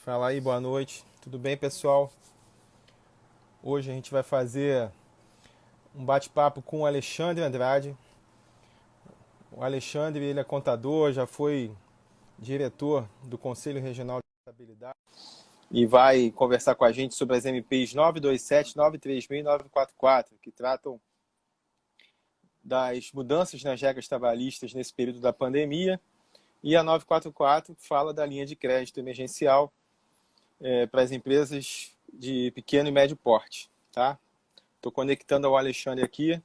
Fala aí, boa noite. Tudo bem, pessoal? Hoje a gente vai fazer um bate-papo com o Alexandre Andrade. O Alexandre, ele é contador, já foi diretor do Conselho Regional de Contabilidade e vai conversar com a gente sobre as MPs 927, 936 e 944, que tratam das mudanças nas regras trabalhistas nesse período da pandemia, e a 944 fala da linha de crédito emergencial para as empresas de pequeno e médio porte, tá? Estou conectando ao Alexandre aqui.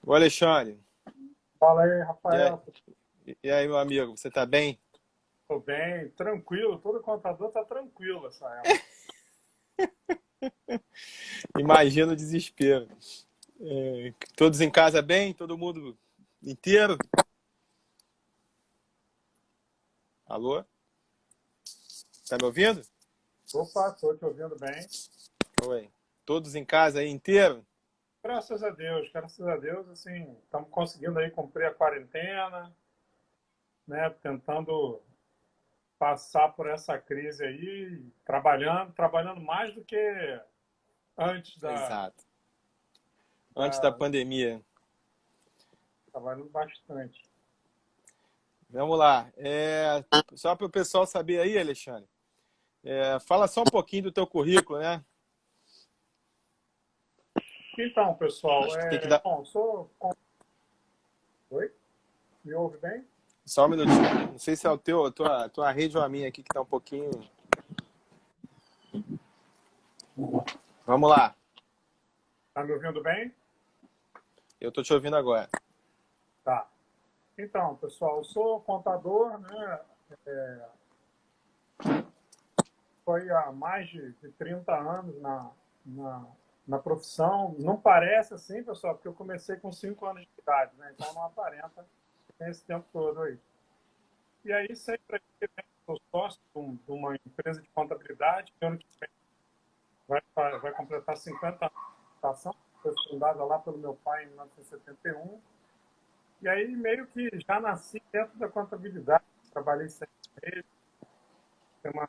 O Alexandre, Fala aí, e aí, Rafael. e aí, meu amigo, você tá bem? Tô bem, tranquilo. Todo contador tá tranquilo essa época. Imagina o desespero. Todos em casa bem? Todo mundo inteiro? Alô? Tá me ouvindo? Opa, tô te ouvindo bem. Oi. Todos em casa aí inteiro? Graças a Deus, assim, estamos conseguindo aí cumprir a quarentena, né? Tentando passar por essa crise aí, trabalhando mais do que antes Exato. Antes da da pandemia. trabalhando bastante. Vamos lá. Só para o pessoal saber aí, Alexandre, fala só um pouquinho do teu currículo, né? Então, pessoal, Acho que tem que dar. bom, Oi? Me ouve bem? Só um minutinho. Não sei se é a tua rede ou a minha aqui que tá um pouquinho. Vamos lá. Tá me ouvindo bem? Eu tô te ouvindo agora. Tá. Então, pessoal, eu sou contador, né? Foi há mais de 30 anos na, na profissão. Não parece assim, pessoal, porque eu comecei com 5 anos de idade, né? Então não aparenta esse tempo todo aí. E aí sempre sou sócio de uma empresa de contabilidade, que ano que vem vai completar 50 anos de estação. Foi fundada lá pelo meu pai em 1971. E aí meio que já nasci dentro da contabilidade. Trabalhei 6 meses, tem uma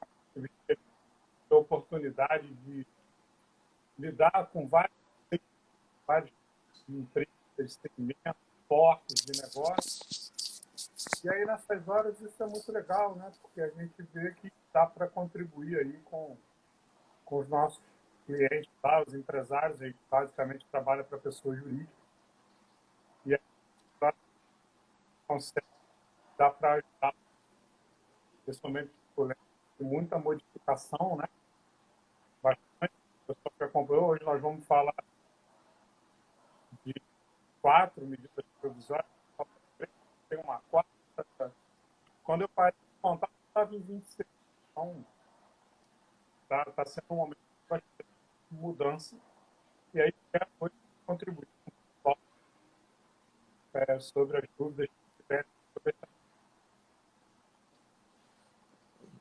oportunidade de lidar com vários empresas, de segmentos, portos de negócio. E aí, nessas horas, isso é muito legal, né? Porque a gente vê que dá para contribuir aí com os nossos clientes, tá? Os empresários, a gente basicamente trabalha para pessoas jurídicas. E aí, consegue dar para ajudar, principalmente de muita modificação, né? Bastante. O pessoal que acompanhou, hoje nós vamos falar de 4 medidas provisórias, tem uma quarta. Quando eu parei de contar, eu estava em 26. Então, tá sendo um momento de bastante mudança. E aí, quero hoje contribuir com sobre as dúvidas que tiverem sobre essa.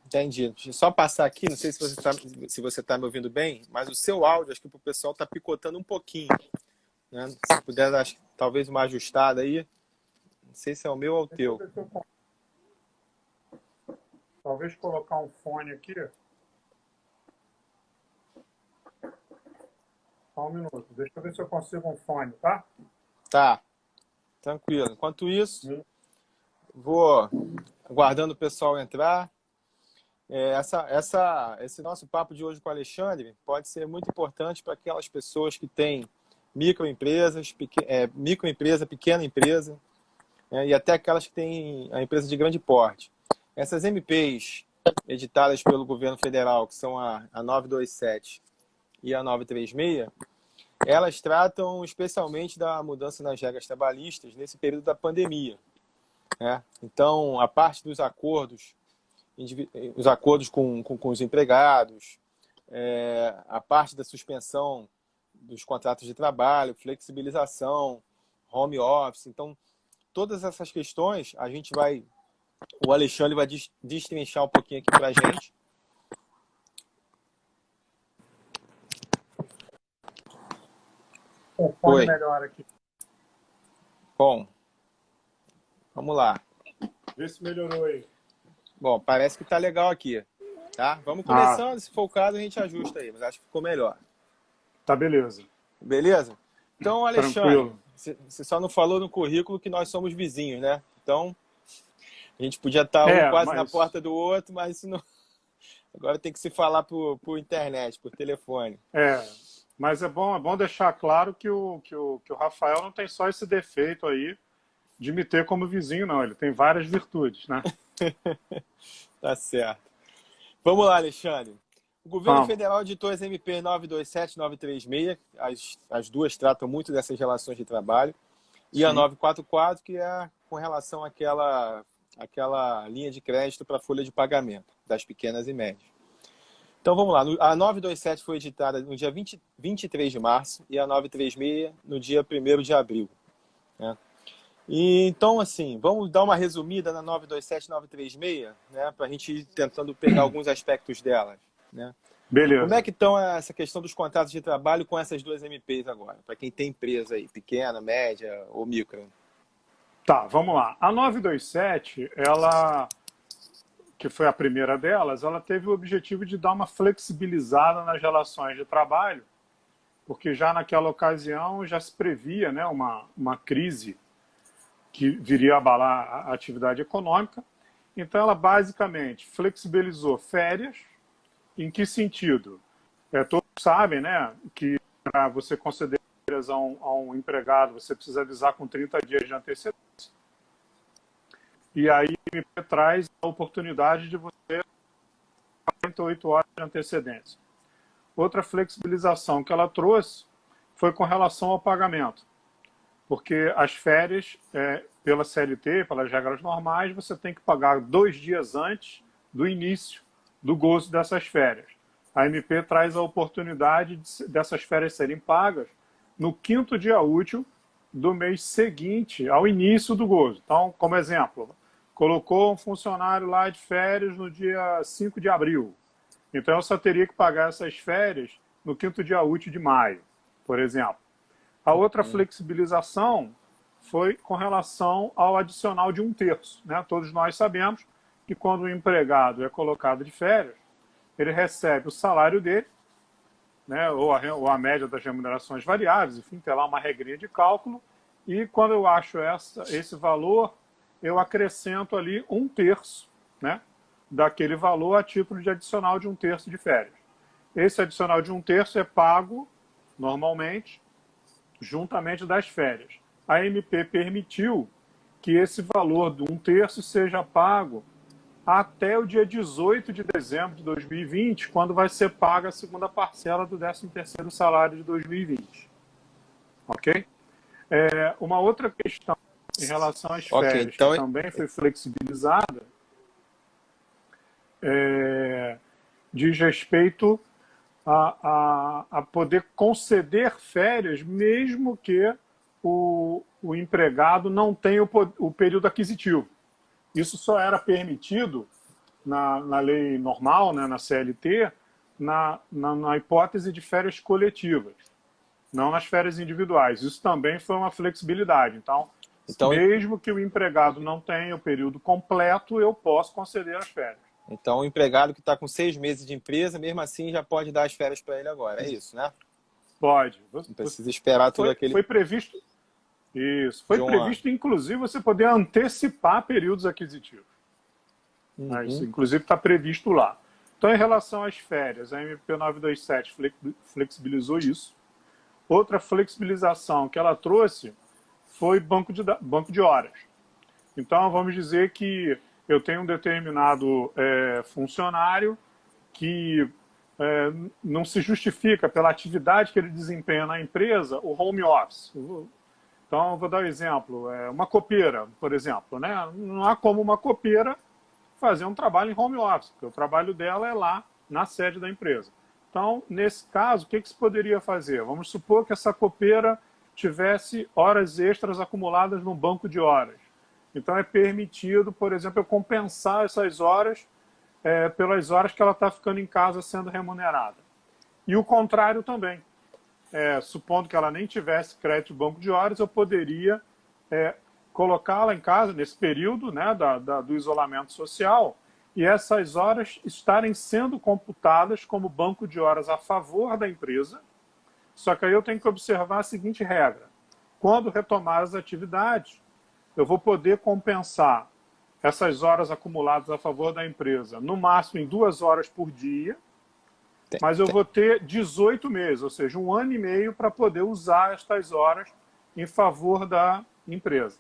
Entendi. Deixa eu só passar aqui, não sei se você tá me ouvindo bem, mas o seu áudio, acho que pro pessoal tá picotando um pouquinho, né? Se puder dar, talvez uma ajustada aí, não sei se é o meu ou o Deixa eu teu. ver se eu consigo. Talvez colocar um fone aqui. Só um minuto. Deixa eu ver se eu consigo um fone, tá? Tá, tranquilo. Enquanto isso, Hum. vou aguardando o pessoal entrar. Esse nosso papo de hoje com o Alexandre pode ser muito importante para aquelas pessoas que têm microempresas, microempresa, pequena empresa, e até aquelas que têm a empresa de grande porte. Essas MPs editadas pelo governo federal, que são a 927 e a 936, elas tratam especialmente da mudança nas regras trabalhistas nesse período da pandemia, né? Então, a parte dos acordos, os acordos com os empregados, a parte da suspensão dos contratos de trabalho, flexibilização, home office. Então, todas essas questões, o Alexandre vai destrinchar um pouquinho aqui para a gente. O fone Oi, melhor aqui. bom, vamos lá. Vê se melhorou aí. Bom, parece que está legal aqui. tá? Vamos Ah, começando, se for o caso a gente ajusta aí, mas acho que ficou melhor. tá beleza. Beleza? Então, Alexandre, Tranquilo. você só não falou no currículo que nós somos vizinhos, né? Então, a gente podia estar um É, quase na mas porta do outro, mas isso não... agora tem que se falar por internet, por telefone. é, mas é bom deixar claro que o Rafael não tem só esse defeito aí de me ter como vizinho, não. Ele tem várias virtudes, né? Tá certo. Vamos lá, Alexandre. O governo Vamos. federal editou as MP 927 e 936, as duas tratam muito dessas relações de trabalho, e a Sim. 944, que é com relação àquela linha de crédito para a folha de pagamento das pequenas e médias. Então vamos lá, a 927 foi editada no dia 23 de março e a 936 no dia 1º de abril. Né? E, então, assim, vamos dar uma resumida na 927 e 936, né, para a gente ir tentando pegar alguns aspectos delas. Né? Como é Beleza. que estão essa questão dos contratos de trabalho com essas duas MPs agora? Para quem tem empresa aí, pequena, média ou micro? Tá, vamos lá. A 927, ela, que foi a primeira delas, ela teve o objetivo de dar uma flexibilizada nas relações de trabalho, porque já naquela ocasião já se previa, né, uma crise que viria a abalar a atividade econômica. Então, ela basicamente flexibilizou férias. Em que sentido? Todos sabem, né, que para você conceder férias a um empregado, você precisa avisar com 30 dias de antecedência. E aí o MP traz a oportunidade de você ter 48 horas de antecedência. Outra flexibilização que ela trouxe foi com relação ao pagamento. Porque as férias, pela CLT, pelas regras normais, você tem que pagar 2 dias antes do início do gozo dessas férias. A MP traz a oportunidade dessas férias serem pagas no 5º dia útil do mês seguinte ao início do gozo. Então, como exemplo, colocou um funcionário lá de férias no dia 5 de abril. Então, eu só teria que pagar essas férias no 5º dia útil de maio, por exemplo. A outra flexibilização foi com relação ao adicional de 1/3. Né? Todos nós sabemos que quando o empregado é colocado de férias, ele recebe o salário dele, né? ou a média das remunerações variáveis, enfim, tem lá uma regrinha de cálculo, e quando eu acho esse valor, eu acrescento ali 1/3, né, daquele valor a título de adicional de 1/3 de férias. Esse adicional de 1/3 é pago, normalmente, juntamente das férias. A MP permitiu que esse valor de 1/3 seja pago até o dia 18 de dezembro de 2020, quando vai ser paga a segunda parcela do 13º salário de 2020. Ok? Uma outra questão em relação às Ok, férias, que então, também foi flexibilizada, diz respeito a poder conceder férias, mesmo que o empregado não tenha o período aquisitivo. Isso só era permitido na lei normal, né, na CLT, na hipótese de férias coletivas, não nas férias individuais. Isso também foi uma flexibilidade. Então, então, mesmo que o empregado não tenha o período completo, eu posso conceder as férias. então o empregado que está com 6 meses de empresa, mesmo assim já pode dar as férias para ele agora. É isso, né? Pode. Não precisa esperar tudo aquele Foi previsto isso. de Foi um ano. previsto, inclusive, você poder antecipar períodos aquisitivos. Isso, Uhum. inclusive, está previsto lá. Então, em relação às férias, a MP 927 flexibilizou isso. Outra flexibilização que ela trouxe foi banco de horas. Então, vamos dizer que eu tenho um determinado funcionário que não se justifica pela atividade que ele desempenha na empresa o home office. Então, eu vou dar um exemplo. Uma copeira, por exemplo. Né? Não há como uma copeira fazer um trabalho em home office, porque o trabalho dela é lá na sede da empresa. Então, nesse caso, o que se poderia fazer? Vamos supor que essa copeira tivesse horas extras acumuladas no banco de horas. Então, é permitido, por exemplo, eu compensar essas horas pelas horas que ela está ficando em casa sendo remunerada. E o contrário também. Supondo que ela nem tivesse crédito de banco de horas, eu poderia colocá-la em casa nesse período, né, do isolamento social e essas horas estarem sendo computadas como banco de horas a favor da empresa. Só que aí eu tenho que observar a seguinte regra. Quando retomar as atividades, eu vou poder compensar essas horas acumuladas a favor da empresa, no máximo em 2 horas por dia, mas eu vou ter 18 meses, ou seja, 1 ano e meio para poder usar estas horas em favor da empresa.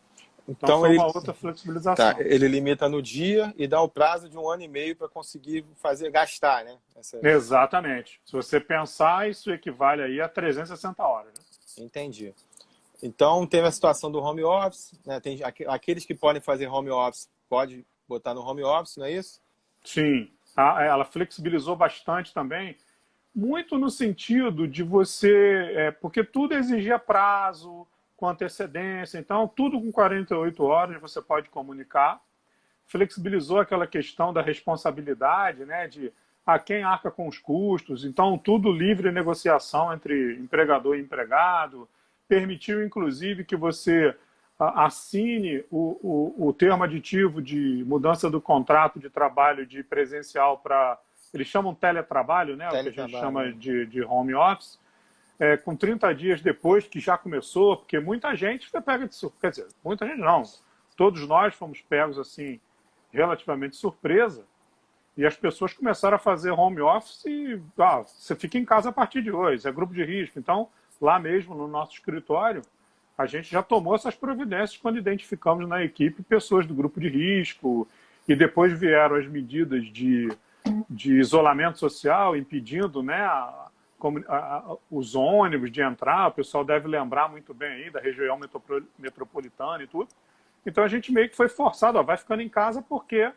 Então foi uma outra flexibilização. Ele limita no dia e dá o prazo de 1 ano e meio para conseguir gastar, né? Exatamente. Se você pensar, isso equivale aí a 360 horas. Né? Entendi. Então, teve a situação do home office, né? Tem aqueles que podem fazer home office, pode botar no home office, não é isso? Sim. Ela flexibilizou bastante também, muito no sentido de você... porque tudo exigia prazo, com antecedência, então tudo com 48 horas você pode comunicar. Flexibilizou aquela questão da responsabilidade, né, de quem arca com os custos, então tudo livre negociação entre empregador e empregado, permitiu inclusive que você assine o termo aditivo de mudança do contrato de trabalho de presencial para, eles chamam teletrabalho, né, o que a gente chama de home office, com 30 dias depois que já começou, porque muita gente foi pega de surpresa. Quer dizer, muita gente não. Todos nós fomos pegos assim, relativamente surpresa, e as pessoas começaram a fazer home office e você fica em casa a partir de hoje, é grupo de risco. Então, lá mesmo no nosso escritório, a gente já tomou essas providências quando identificamos na equipe pessoas do grupo de risco, e depois vieram as medidas de isolamento social, impedindo, né, os ônibus de entrar. O pessoal deve lembrar muito bem aí da região metropolitana e tudo. Então a gente meio que foi forçado, vai ficando em casa porque,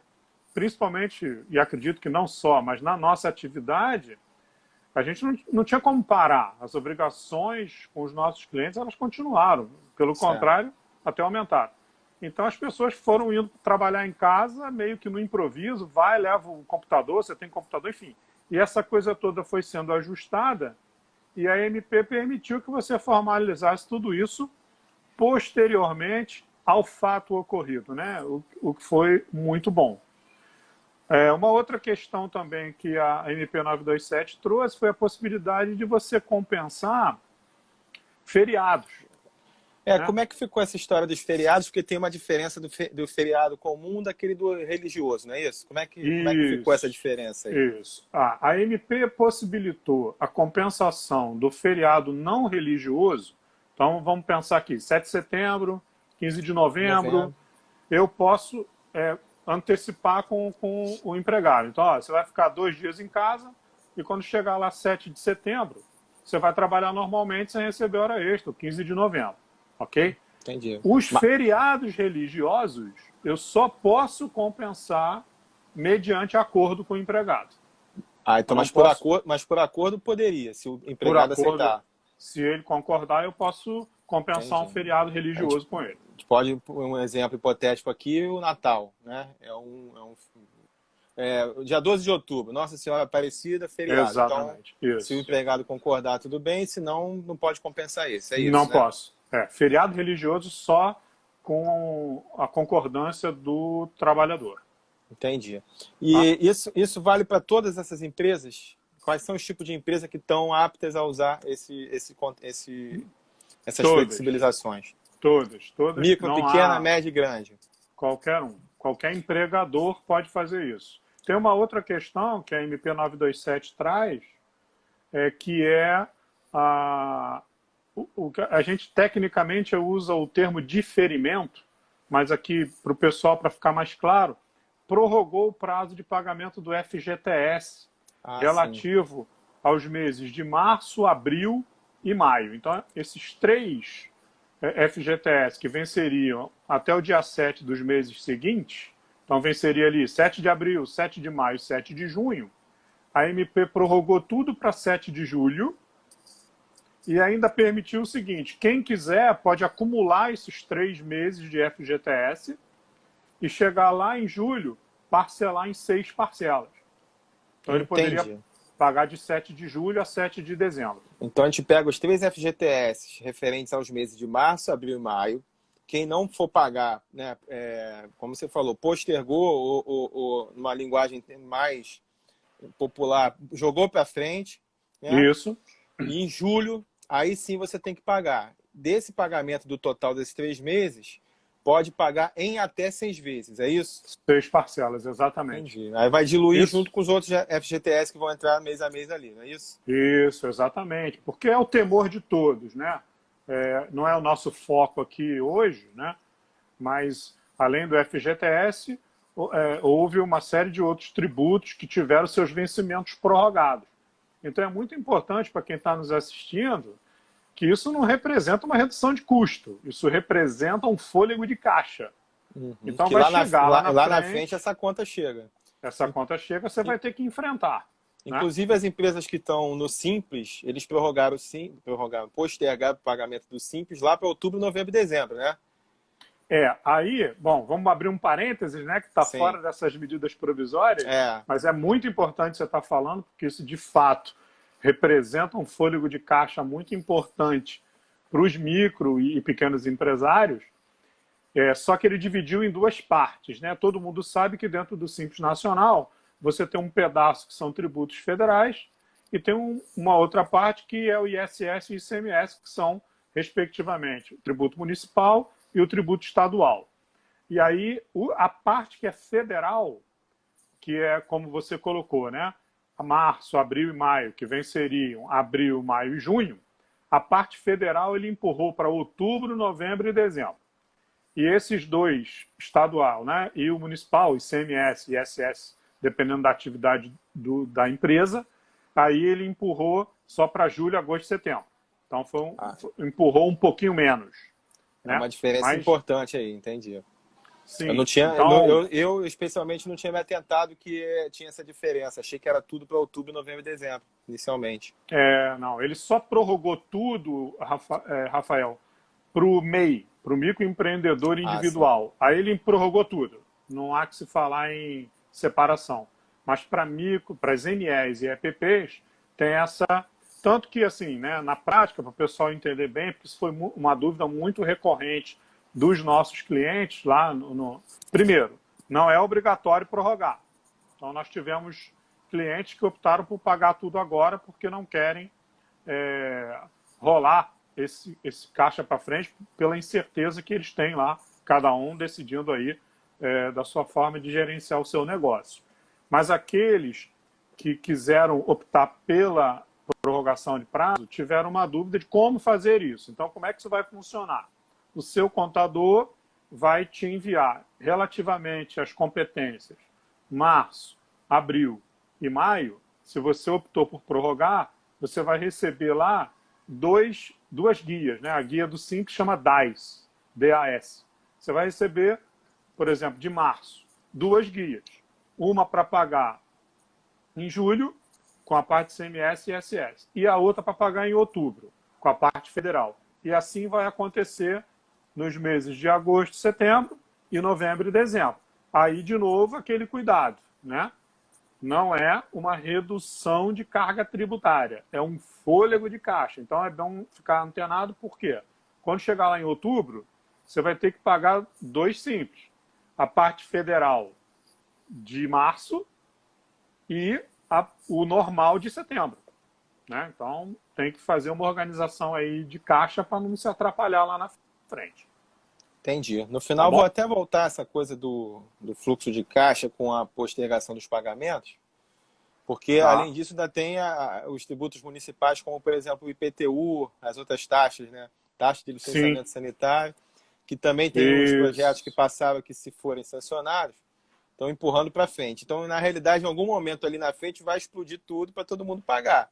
principalmente, e acredito que não só, mas na nossa atividade, a gente não tinha como parar. As obrigações com os nossos clientes, elas continuaram. Pelo contrário, até aumentaram. Então as pessoas foram indo trabalhar em casa, meio que no improviso, leva o computador, você tem computador, enfim. E essa coisa toda foi sendo ajustada e a MP permitiu que você formalizasse tudo isso posteriormente ao fato ocorrido, né? O que foi muito bom. Uma outra questão também que a MP 927 trouxe foi a possibilidade de você compensar feriados. Né? Como é que ficou essa história dos feriados? Porque tem uma diferença do feriado comum daquele do religioso, não é isso? Como é que ficou essa diferença aí? Isso. A MP possibilitou a compensação do feriado não religioso. Então, vamos pensar aqui, 7 de setembro, 15 de novembro. Eu posso antecipar com o empregado. Então, você vai ficar 2 dias em casa e quando chegar lá 7 de setembro, você vai trabalhar normalmente sem receber hora extra, 15 de novembro. Ok? Entendi. Os feriados religiosos, eu só posso compensar mediante acordo com o empregado. Então, mas por acordo poderia, se o empregado aceitar. Se ele concordar, eu posso compensar um feriado religioso com ele. A gente pode, um exemplo hipotético aqui, o Natal, né? Dia 12 de outubro, Nossa Senhora Aparecida, feriado. Exatamente. Então, isso. se o empregado concordar, tudo bem, senão não pode compensar isso. É isso, não né? Posso. Feriado religioso só com a concordância do trabalhador. Entendi. E isso vale para todas essas empresas? Quais são os tipos de empresa que estão aptas a usar essas flexibilizações? Todas. Micro, pequena, média e grande? Qualquer um. Qualquer empregador pode fazer isso. Tem uma outra questão que a MP 927 traz, que é a gente tecnicamente usa o termo diferimento, mas aqui para o pessoal, para ficar mais claro, prorrogou o prazo de pagamento do FGTS relativo aos meses de março, abril e maio. Então, esses 3 FGTS que venceriam até o dia 7 dos meses seguintes, então venceria ali 7 de abril, 7 de maio, 7 de junho, a MP prorrogou tudo para 7 de julho, e ainda permitiu o seguinte, quem quiser pode acumular esses 3 meses de FGTS e chegar lá em julho, parcelar em 6 parcelas. Então ele poderia pagar de 7 de julho a 7 de dezembro. Então a gente pega os 3 FGTS referentes aos meses de março, abril e maio, quem não for pagar, né, como você falou, postergou, ou numa linguagem mais popular, jogou para frente, né? Isso. E em julho, aí sim você tem que pagar. Desse pagamento do total desses 3 meses, pode pagar em até 6 vezes, é isso? 6 parcelas, exatamente. Entendi. Aí vai diluir Isso. junto com os outros FGTS que vão entrar mês a mês ali, não é isso? Isso, exatamente. Porque é o temor de todos, né? Não é o nosso foco aqui hoje, né? Mas, além do FGTS, houve uma série de outros tributos que tiveram seus vencimentos prorrogados. Então, é muito importante para quem está nos assistindo que isso não representa uma redução de custo, isso representa um fôlego de caixa. Então, que vai lá chegar lá na frente essa conta chega. essa conta chega, você vai ter que enfrentar. Inclusive, as empresas que estão no Simples, eles postergaram o pagamento do Simples lá para outubro, novembro e dezembro, né? Aí, bom, vamos abrir um parênteses, né, que está fora dessas medidas provisórias, mas é muito importante você estar falando, porque isso, de fato, representa um fôlego de caixa muito importante para os micro e pequenos empresários, só que ele dividiu em 2 partes, né? Todo mundo sabe que dentro do Simples Nacional você tem um pedaço que são tributos federais e tem uma outra parte que é o ISS e o ICMS, que são, respectivamente, o tributo municipal e o tributo estadual. E aí, a parte que é federal, que é como você colocou, né? Março, abril e maio, que venceriam abril, maio e junho, a parte federal ele empurrou para outubro, novembro e dezembro. E esses 2, estadual, né, e o municipal, ICMS e ISS, dependendo da atividade da empresa, aí ele empurrou só para julho, agosto e setembro. Então, empurrou um pouquinho menos. É uma diferença importante aí, entendi. Sim, eu não tinha, então, eu especialmente não tinha me atentado que tinha essa diferença. Achei que era tudo para outubro, novembro e dezembro, inicialmente. Não, ele só prorrogou tudo, Rafael, para o MEI, para o microempreendedor individual. Aí ele prorrogou tudo. Não há que se falar em separação. Mas para as MEs e EPPs, tem essa... Tanto que, assim, né, na prática, para o pessoal entender bem, porque isso foi uma dúvida muito recorrente dos nossos clientes lá Primeiro, não é obrigatório prorrogar. Então, nós tivemos clientes que optaram por pagar tudo agora porque não querem rolar esse caixa para frente pela incerteza que eles têm lá, cada um decidindo aí da sua forma de gerenciar o seu negócio. Mas aqueles que quiseram optar pela prorrogação de prazo tiveram uma dúvida de como fazer isso. Então, como é que isso vai funcionar? O seu contador vai te enviar, relativamente às competências, março, abril e maio, se você optou por prorrogar, você vai receber lá duas guias, né? A guia do Simples chama DAS, D-A-S. Você vai receber, por exemplo, de março, 2 guias. Uma para pagar em julho, com a parte CMS e ISS, e a outra para pagar em outubro, com a parte federal. E assim vai acontecer nos meses de agosto, setembro, e novembro e dezembro. Aí, de novo, aquele cuidado, né? Não é uma redução de carga tributária, é um fôlego de caixa. Então, é bom ficar antenado, por quê? Quando chegar lá em outubro, você vai ter que pagar 2 simples. A parte federal de março e o normal de setembro. Né? Então, tem que fazer uma organização aí de caixa para não se atrapalhar lá na frente. Entendi. No final, vou até voltar essa coisa do fluxo de caixa com a postergação dos pagamentos, porque, além disso, ainda tem os tributos municipais, como, por exemplo, o IPTU, as outras taxas, né? Taxa de licenciamento sanitário, que também tem uns projetos que passaram que, se forem sancionados, estão empurrando para frente. Então, na realidade, em algum momento ali na frente, vai explodir tudo para todo mundo pagar.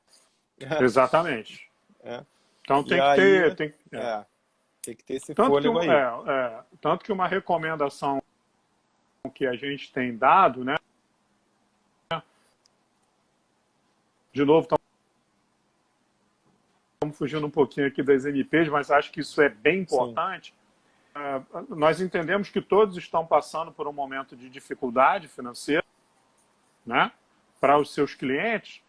Exatamente. Então, tem que ter... Tem que ter esse fôlego aí. Tanto que uma recomendação que a gente tem dado, né? De novo, estamos fugindo um pouquinho aqui das MPs, mas acho que isso é bem importante. Nós entendemos que todos estão passando por um momento de dificuldade financeira, né? Para os seus clientes,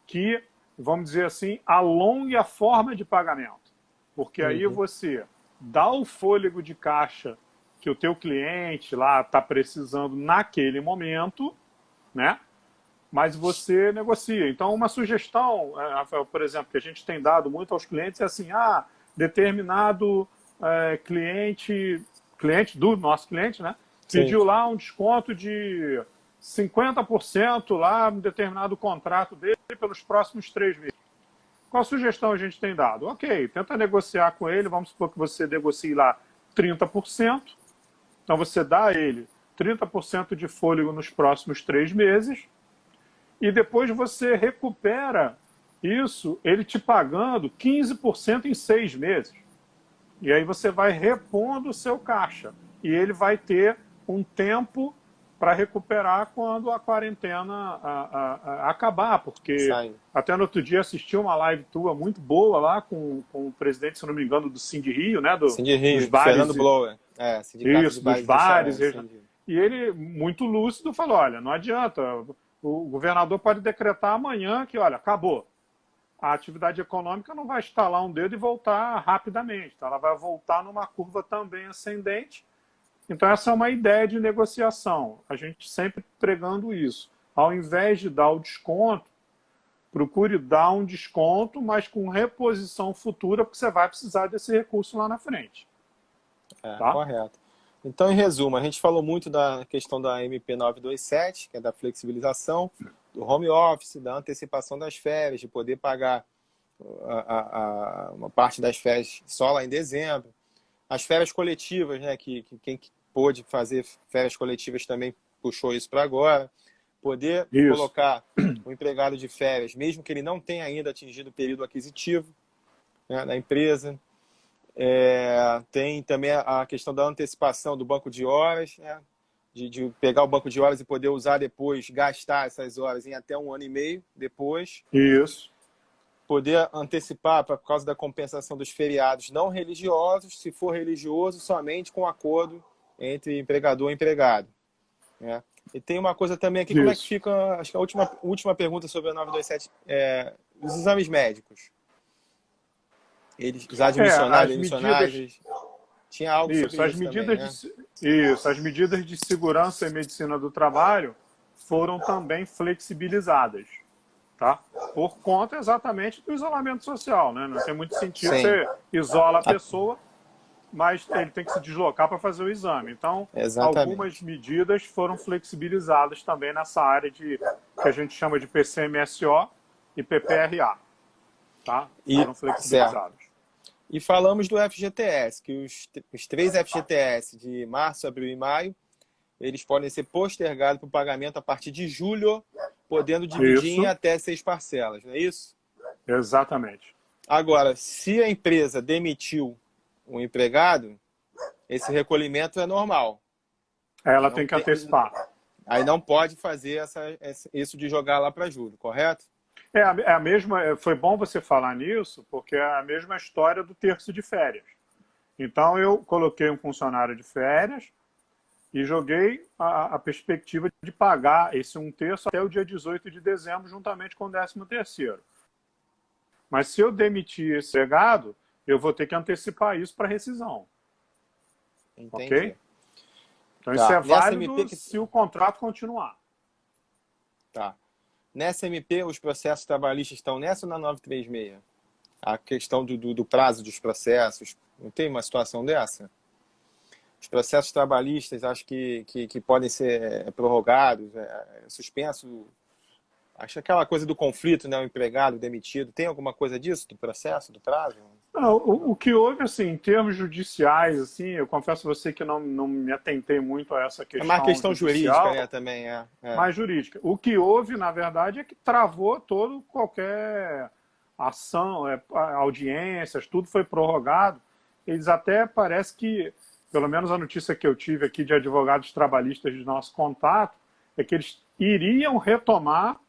que, vamos dizer assim, alongue a forma de pagamento. Porque aí você dá o fôlego de caixa que o teu cliente lá está precisando naquele momento, né? Mas você negocia. Então, uma sugestão, Rafael, por exemplo, que a gente tem dado muito aos clientes é assim, determinado cliente do nosso cliente, né? Sim. Pediu lá um desconto de 50% lá em determinado contrato dele pelos próximos 3 meses. Qual sugestão a gente tem dado? Ok, tenta negociar com ele, vamos supor que você negocie lá 30%, então você dá a ele 30% de fôlego nos próximos 3 meses, e depois você recupera isso, ele te pagando 15% em 6 meses. E aí você vai repondo o seu caixa. E ele vai ter um tempo para recuperar quando a quarentena acabar. Porque Sai. até no outro dia assisti uma live tua muito boa lá com o presidente, se não me engano, do Cindy Rio, né? Cindy Dos Rio, bares. Fernando Blower. Sindicato de Isso, dos bares e bares. restaurantes. E ele, muito lúcido, falou, olha, não adianta, o governador pode decretar amanhã que, olha, acabou. A atividade econômica não vai estalar um dedo e voltar rapidamente. Então, ela vai voltar numa curva também ascendente. Então, essa é uma ideia de negociação. A gente sempre pregando isso. Ao invés de dar o desconto, procure dar um desconto, mas com reposição futura, porque você vai precisar desse recurso lá na frente. Tá? Correto. Então, em resumo, a gente falou muito da questão da MP 927, que é da flexibilização, do home office, da antecipação das férias, de poder pagar uma parte das férias só lá em dezembro. As férias coletivas, né, que quem pôde fazer férias coletivas também puxou isso para agora. Poder colocar o empregado de férias, mesmo que ele não tenha ainda atingido o período aquisitivo, né, na empresa. Tem também a questão da antecipação do banco de horas, né? De pegar o banco de horas e poder usar depois, gastar essas horas em até 1 ano e meio depois. Isso. Poder antecipar por causa da compensação dos feriados não religiosos, se for religioso, somente com acordo entre empregador e empregado. Né? E tem uma coisa também aqui, como é que fica, acho que a última pergunta sobre a 927, os exames médicos. Os admissionários, medidas... tinha algo sobre as isso medidas também, né? As medidas de segurança e medicina do trabalho foram também flexibilizadas, tá? Por conta exatamente do isolamento social, né? Não tem muito sentido, você isola a pessoa, mas ele tem que se deslocar para fazer o exame. Então, algumas medidas foram flexibilizadas também nessa área que a gente chama de PCMSO e PPRA, tá? Foram flexibilizados. E falamos do FGTS, que os 3 FGTS de março, abril e maio, eles podem ser postergados para o pagamento a partir de julho, podendo dividir em até 6 parcelas, não é isso? Exatamente. Agora, se a empresa demitiu um empregado, esse recolhimento é normal. Ela tem que antecipar. Aí não pode fazer isso de jogar lá para julho, correto? É a mesma, foi bom você falar nisso, porque é a mesma história do terço de férias. Então, eu coloquei um funcionário de férias e joguei a perspectiva de pagar esse 1/3 até o dia 18 de dezembro, juntamente com o 13º. Mas se eu demitir esse empregado, eu vou ter que antecipar isso para rescisão. Entendi. Ok? Então, isso é válido se o contrato continuar. Tá. Nessa MP, os processos trabalhistas estão nessa ou na 936? A questão do prazo dos processos, não tem uma situação dessa? Os processos trabalhistas, acho que podem ser prorrogados, suspenso. Acho aquela coisa do conflito, né, o empregado demitido. Tem alguma coisa disso, do processo, do prazo? Não, o que houve, assim, em termos judiciais, assim, eu confesso a você que não me atentei muito a essa questão. É uma questão jurídica, né, também. Mais jurídica. O que houve, na verdade, é que travou qualquer ação, audiências, tudo foi prorrogado. Eles até parece que, pelo menos a notícia que eu tive aqui de advogados trabalhistas de nosso contato, é que eles iriam retomar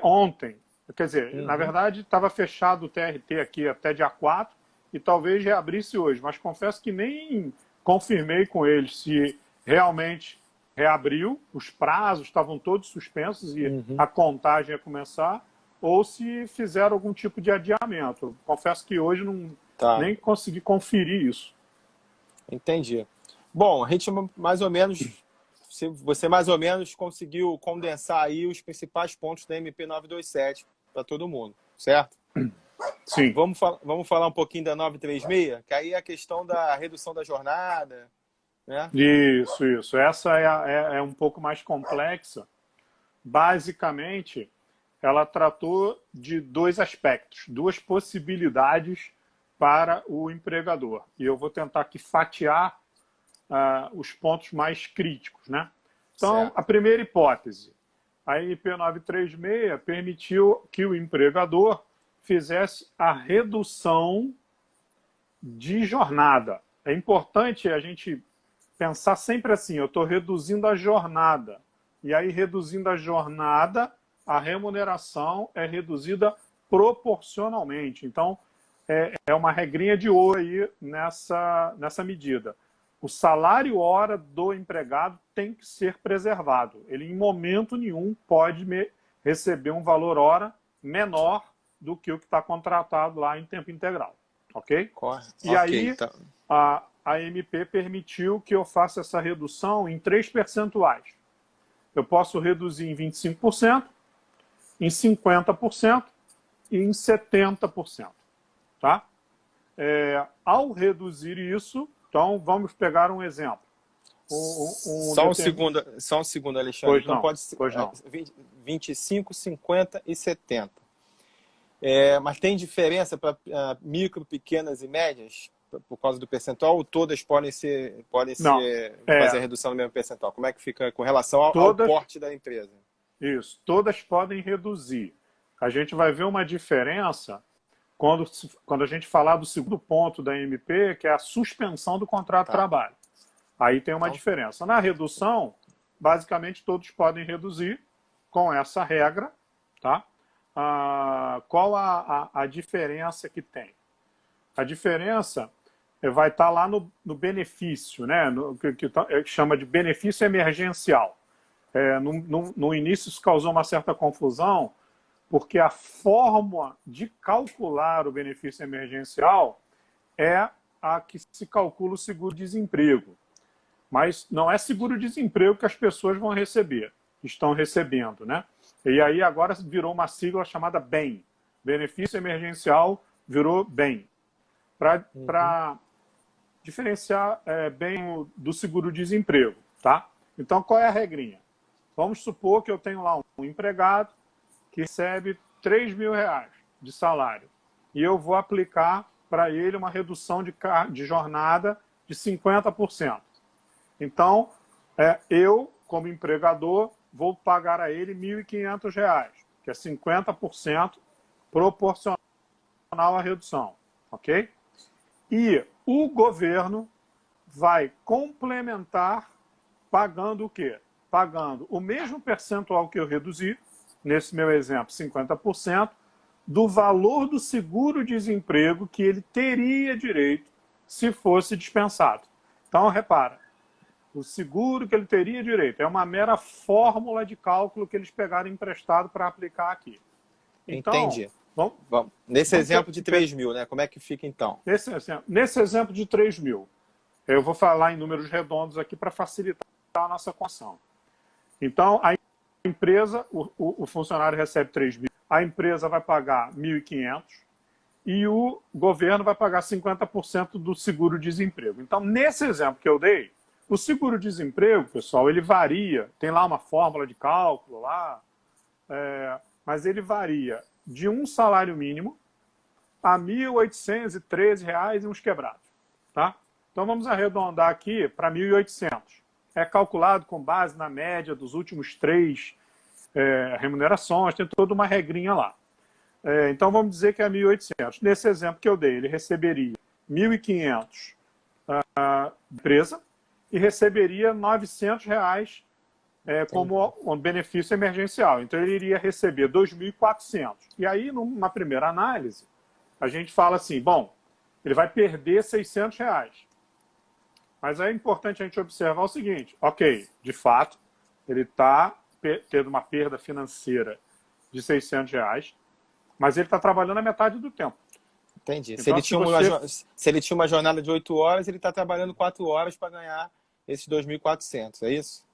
ontem. Quer dizer, na verdade, estava fechado o TRT aqui até dia 4 e talvez reabrisse hoje, mas confesso que nem confirmei com eles se realmente reabriu, os prazos estavam todos suspensos e a contagem ia começar, ou se fizeram algum tipo de adiamento. Confesso que hoje nem consegui conferir isso. Entendi. Bom, a gente mais ou menos, você mais ou menos conseguiu condensar aí os principais pontos da MP 927 para todo mundo, certo? Sim. Vamos falar um pouquinho da 936, que aí é a questão da redução da jornada, né? Isso. Essa é um pouco mais complexa. Basicamente, ela tratou de dois aspectos, duas possibilidades para o empregador. E eu vou tentar aqui fatiar os pontos mais críticos, né? Então, Certo. a primeira hipótese, a MP 936 permitiu que o empregador fizesse a redução de jornada. É importante a gente pensar sempre assim, eu estou reduzindo a jornada. E aí, reduzindo a jornada, a remuneração é reduzida proporcionalmente. Então, é uma regrinha de ouro aí nessa medida. O salário hora do empregado tem que ser preservado. Ele, em momento nenhum, pode receber um valor hora menor do que o que está contratado lá em tempo integral. Ok? Correto. E aí, Então, a MP permitiu que eu faça essa redução em 3 percentuais. Eu posso reduzir em 25%, em 50% e em 70%. Tá? Ao reduzir isso, então vamos pegar um exemplo. só um segundo, Alexandre. Pois Então não, pode ser pois não. 25, 50 e 70. Mas tem diferença para micro, pequenas e médias por causa do percentual, ou todas podem Não, fazer a redução do mesmo percentual? Como é que fica com relação ao todas, porte da empresa? isso, todas podem reduzir. A gente vai ver uma diferença quando a gente falar do segundo ponto da MP, que é a suspensão do contrato de trabalho. Aí tem uma diferença. Na redução, basicamente todos podem reduzir com essa regra, tá? Qual a diferença que tem? A diferença vai estar lá no benefício, né? Que chama de benefício emergencial. No início isso causou uma certa confusão, porque a forma de calcular o benefício emergencial é a que se calcula o seguro-desemprego. Mas não é seguro-desemprego que as pessoas vão receber, estão recebendo, né? E aí agora virou uma sigla chamada BEM. Benefício emergencial virou BEM. Para diferenciar bem do seguro-desemprego, tá? Então, qual é a regrinha? Vamos supor que eu tenho lá um empregado que recebe R$3.000 de salário e eu vou aplicar para ele uma redução de jornada de 50%. Então, eu, como empregador, vou pagar a ele R$1.500, que é 50% proporcional à redução, ok? E o governo vai complementar pagando o quê? Pagando o mesmo percentual que eu reduzi, nesse meu exemplo, 50%, do valor do seguro-desemprego que ele teria direito se fosse dispensado. Então, repara, o seguro que ele teria direito é uma mera fórmula de cálculo que eles pegaram emprestado para aplicar aqui. Então, Entendi. Nesse exemplo de 3.000, né? Como é que fica então? Nesse exemplo de 3.000, eu vou falar em números redondos aqui para facilitar a nossa equação. Então, a empresa, o funcionário recebe 3.000, a empresa vai pagar 1.500 e o governo vai pagar 50% do seguro-desemprego. Então, nesse exemplo que eu dei, o seguro-desemprego, pessoal, ele varia, tem lá uma fórmula de cálculo lá, mas ele varia de um salário mínimo a R$ 1.813 e uns quebrados. Tá? Então vamos arredondar aqui para 1.800. É calculado com base na média dos últimos 3 remunerações, tem toda uma regrinha lá. Então vamos dizer que é 1.800. Nesse exemplo que eu dei, ele receberia 1.500 da empresa e receberia R$900 como um benefício emergencial. Então ele iria receber 2.400. E aí, numa primeira análise, a gente fala assim, bom, ele vai perder R$600. Mas é importante a gente observar o seguinte, ok, de fato, ele está tendo uma perda financeira de R$600, mas ele está trabalhando a metade do tempo. Entendi. Se Então, ele tinha se ele tinha uma jornada de 8 horas, ele está trabalhando 4 horas para ganhar esses 2.400, é isso?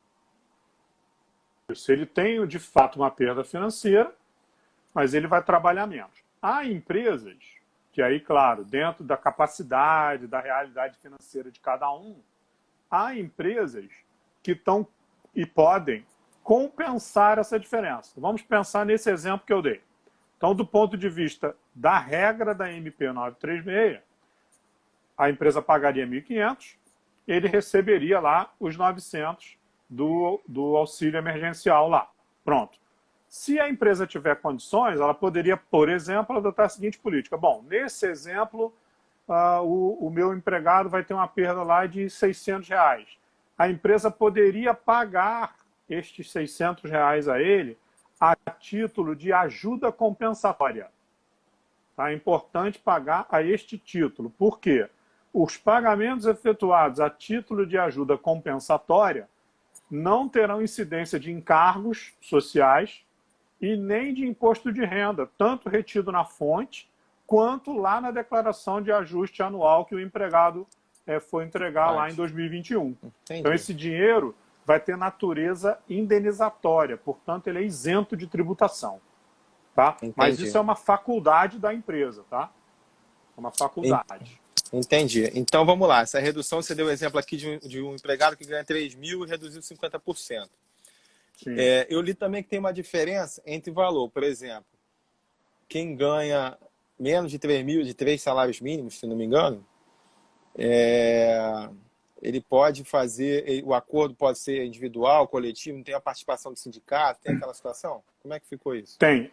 se ele tem, de fato, uma perda financeira, mas ele vai trabalhar menos. Há empresas que aí, claro, dentro da capacidade, da realidade financeira de cada um, há empresas que estão e podem compensar essa diferença. Vamos pensar nesse exemplo que eu dei. Então, do ponto de vista da regra da MP 936, a empresa pagaria 1.500, ele receberia lá os 900 do auxílio emergencial lá. Pronto. Se a empresa tiver condições, ela poderia, por exemplo, adotar a seguinte política. Bom, nesse exemplo, o meu empregado vai ter uma perda lá de R$ 600. A empresa poderia pagar estes R$ 600 a ele a título de ajuda compensatória. Tá? É importante pagar a este título. Por quê? Os pagamentos efetuados a título de ajuda compensatória não terão incidência de encargos sociais e nem de imposto de renda, tanto retido na fonte, quanto lá na declaração de ajuste anual que o empregado foi entregar lá em 2021. Entendi. Então, esse dinheiro vai ter natureza indenizatória, portanto, ele é isento de tributação. Tá? Mas isso é uma faculdade da empresa, tá? É uma faculdade. Entendi. Então, vamos lá. Essa redução, você deu o exemplo aqui de um empregado que ganha 3.000 e reduziu 50%. Eu li também que tem uma diferença entre valor. Por exemplo, quem ganha menos de 3.000, de 3 salários mínimos, se não me engano, ele pode fazer, o acordo pode ser individual, coletivo, não tem a participação do sindicato, tem aquela situação? Como é que ficou isso? Tem.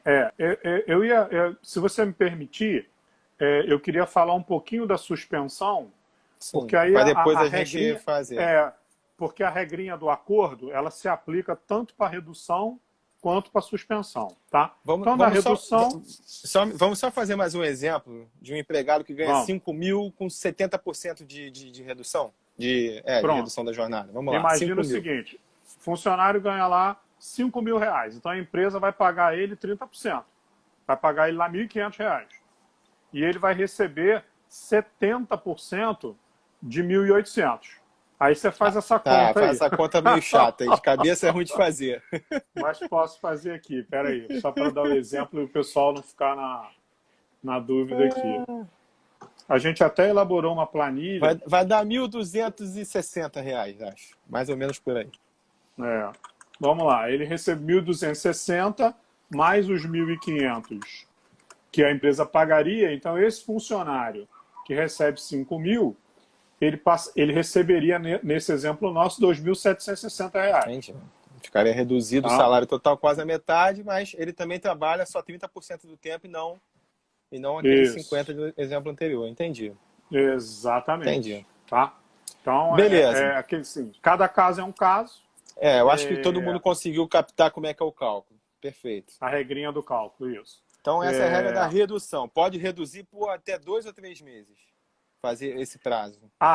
Se você me permitir, eu queria falar um pouquinho da suspensão, Sim, porque aí depois a regrinha, gente fazer. Porque a regrinha do acordo, ela se aplica tanto para redução quanto para suspensão, tá? Então, na redução... Vamos só fazer mais um exemplo de um empregado que ganha 5.000 com 70% de redução, de redução da jornada. Vamos lá. Imagina o seguinte, o funcionário ganha lá R$ 5.000, então a empresa vai pagar ele 30%. Vai pagar ele lá R$ 1.500. E ele vai receber 70% de 1.800. Aí você faz essa conta aí. Faz essa conta meio chata. De cabeça é ruim de fazer. Mas posso fazer aqui. Espera aí. Só para dar o exemplo e o pessoal não ficar na dúvida aqui. A gente até elaborou uma planilha. Vai dar R$ 1.260, acho. Mais ou menos por aí. Vamos lá. Ele recebe 1.260 mais os 1.500 que a empresa pagaria. Então, esse funcionário que recebe 5.000, ele receberia, nesse exemplo nosso, R$ 2.760. Entendi. Ficaria reduzido o salário total quase a metade, mas ele também trabalha só 30% do tempo e não aquele 50% do exemplo anterior. Entendi. Exatamente. Entendi. Tá? Então, beleza. Aquele, assim, cada caso é um caso. Eu acho que todo mundo conseguiu captar como é que é o cálculo. Perfeito. A regrinha do cálculo, isso. Então, essa é a regra da redução. Pode reduzir por até 2 ou 3 meses. Fazer esse prazo. A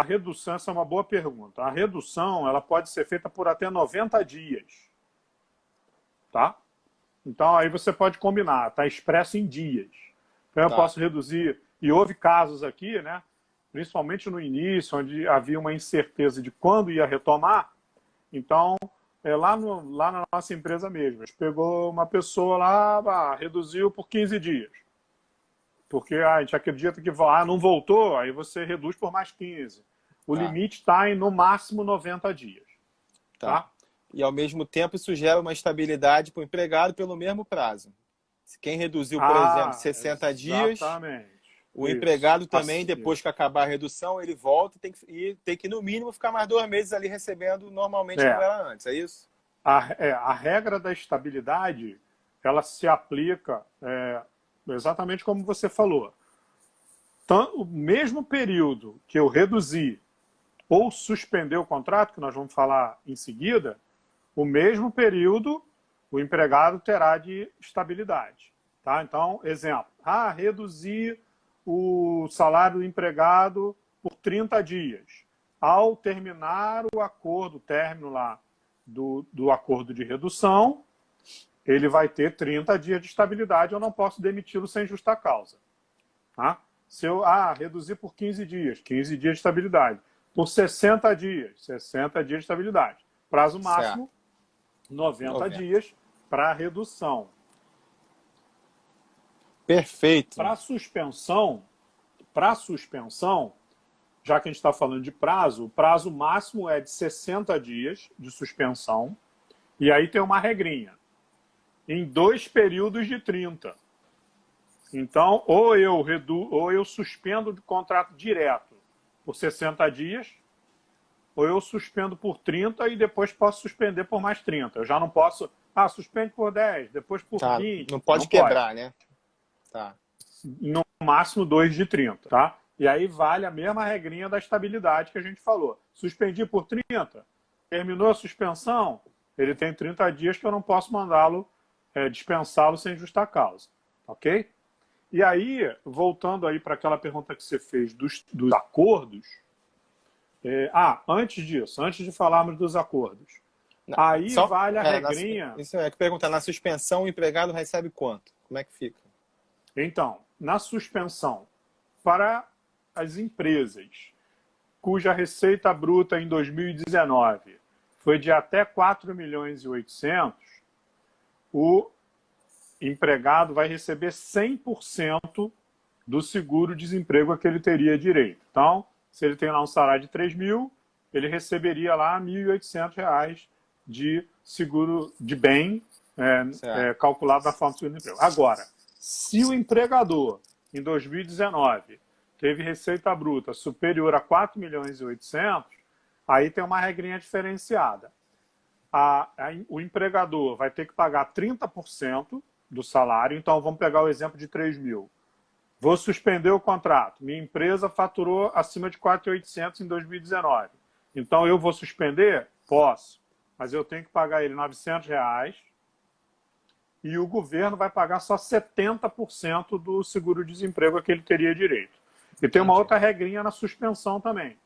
redução, essa é uma boa pergunta. A redução, ela pode ser feita por até 90 dias. Tá? Então, aí você pode combinar. Está expresso em dias. Então, eu posso reduzir. E houve casos aqui, né? Principalmente no início, onde havia uma incerteza de quando ia retomar. Então, lá na nossa empresa mesmo, a gente pegou uma pessoa lá, reduziu por 15 dias. Porque a gente acredita que não voltou, aí você reduz por mais 15. O limite está em, no máximo, 90 dias. Tá? E, ao mesmo tempo, isso gera uma estabilidade para o empregado pelo mesmo prazo. Quem reduziu, por exemplo, 60 dias, o empregado também, depois que acabar a redução, ele volta e tem que, no mínimo, ficar mais 2 meses ali recebendo normalmente como era antes. É isso? A regra da estabilidade, ela se aplica... exatamente como você falou. Então, o mesmo período que eu reduzi ou suspender o contrato, que nós vamos falar em seguida, o mesmo período o empregado terá de estabilidade. Tá? Então, exemplo, reduzir o salário do empregado por 30 dias. Ao terminar o acordo, o término lá do acordo de redução, ele vai ter 30 dias de estabilidade, eu não posso demiti-lo sem justa causa. Tá? Se eu reduzir por 15 dias, 15 dias de estabilidade. Por 60 dias, 60 dias de estabilidade. Prazo máximo, 90 dias para redução. Perfeito. Para suspensão, já que a gente está falando de prazo, o prazo máximo é de 60 dias de suspensão. E aí tem uma regrinha. Em 2 períodos de 30. Então, ou eu suspendo o contrato direto por 60 dias, ou eu suspendo por 30 e depois posso suspender por mais 30. Eu já não posso, suspende por 10, depois por 20. Não pode quebrar, né? Tá. No máximo 2 de 30, tá? E aí vale a mesma regrinha da estabilidade que a gente falou. Suspendi por 30, terminou a suspensão, ele tem 30 dias que eu não posso mandá-lo, dispensá-lo sem justa causa. Ok? E aí, voltando aí para aquela pergunta que você fez dos acordos, antes disso, antes de falarmos dos acordos, aí vale a regrinha... Isso é que perguntar, na suspensão o empregado recebe quanto? Como é que fica? Então, na suspensão, para as empresas cuja receita bruta em 2019 foi de até 4 milhões e 800, o empregado vai receber 100% do seguro-desemprego a que ele teria direito. Então, se ele tem lá um salário de 3 mil, ele receberia lá R$ 1.800 de seguro de bem calculado da forma do seguro-desemprego. Agora, se o empregador, em 2019, teve receita bruta superior a 4 milhões e 800, aí tem uma regrinha diferenciada. O empregador vai ter que pagar 30% do salário. Então, vamos pegar o exemplo de 3 mil. Vou suspender o contrato. Minha empresa faturou acima de 4.800 em 2019. Então, eu vou suspender? Posso. Mas eu tenho que pagar ele R$ 900 e o governo vai pagar só 70% do seguro-desemprego a que ele teria direito. E tem uma outra regrinha na suspensão também.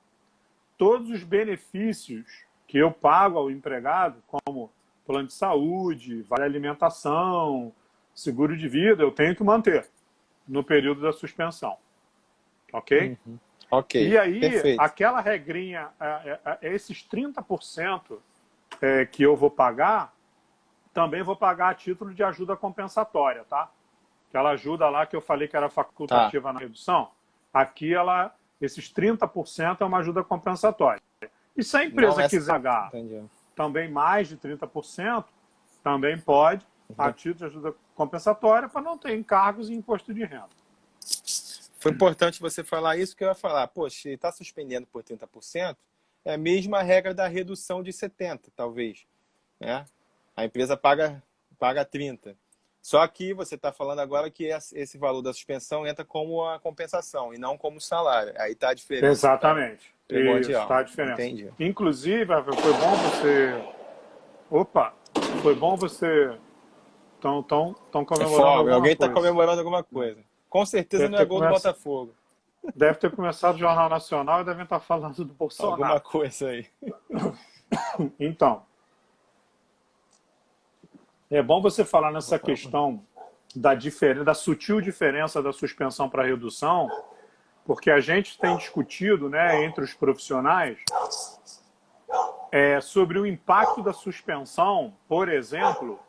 Todos os benefícios que eu pago ao empregado, como plano de saúde, vale alimentação, seguro de vida, eu tenho que manter no período da suspensão. Ok? Ok. E aí, perfeito. Aquela regrinha, esses 30% que eu vou pagar, também vou pagar a título de ajuda compensatória, tá? Aquela ajuda lá que eu falei que era facultativa na redução, aqui esses 30% é uma ajuda compensatória. E se a empresa quiser pagar também mais de 30%, também pode, a título de ajuda compensatória, para não ter encargos e imposto de renda. Foi importante você falar isso, que eu ia falar, poxa, ele está suspendendo por 30%, é a mesma regra da redução de 70%, talvez. Né? A empresa paga 30%. Só que você está falando agora que esse valor da suspensão entra como a compensação e não como salário. Aí está a diferença. Exatamente. Isso, está a diferença. Entendi. Inclusive, foi bom você... Opa! Foi bom você... Estão comemorando alguma coisa. Alguém está comemorando alguma coisa. Com certeza não é gol do Botafogo. Deve ter começado o Jornal Nacional e devem estar falando do Bolsonaro. Alguma coisa aí. Então, é bom você falar nessa questão da sutil diferença da suspensão para redução, porque a gente tem discutido, né, entre os profissionais sobre o impacto da suspensão, por exemplo,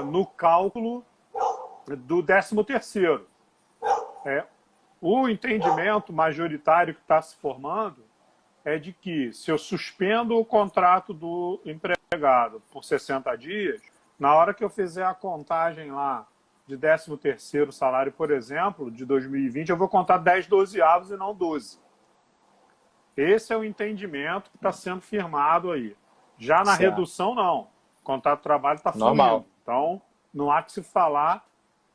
no cálculo do 13º. O entendimento majoritário que está se formando é de que, se eu suspendo o contrato do empregado por 60 dias, na hora que eu fizer a contagem lá de 13º salário, por exemplo, de 2020, eu vou contar 10 dozeavos e não 12. Esse é o entendimento que está sendo firmado aí. Já na redução, não. O contrato de trabalho está fluindo. Então, não há que se falar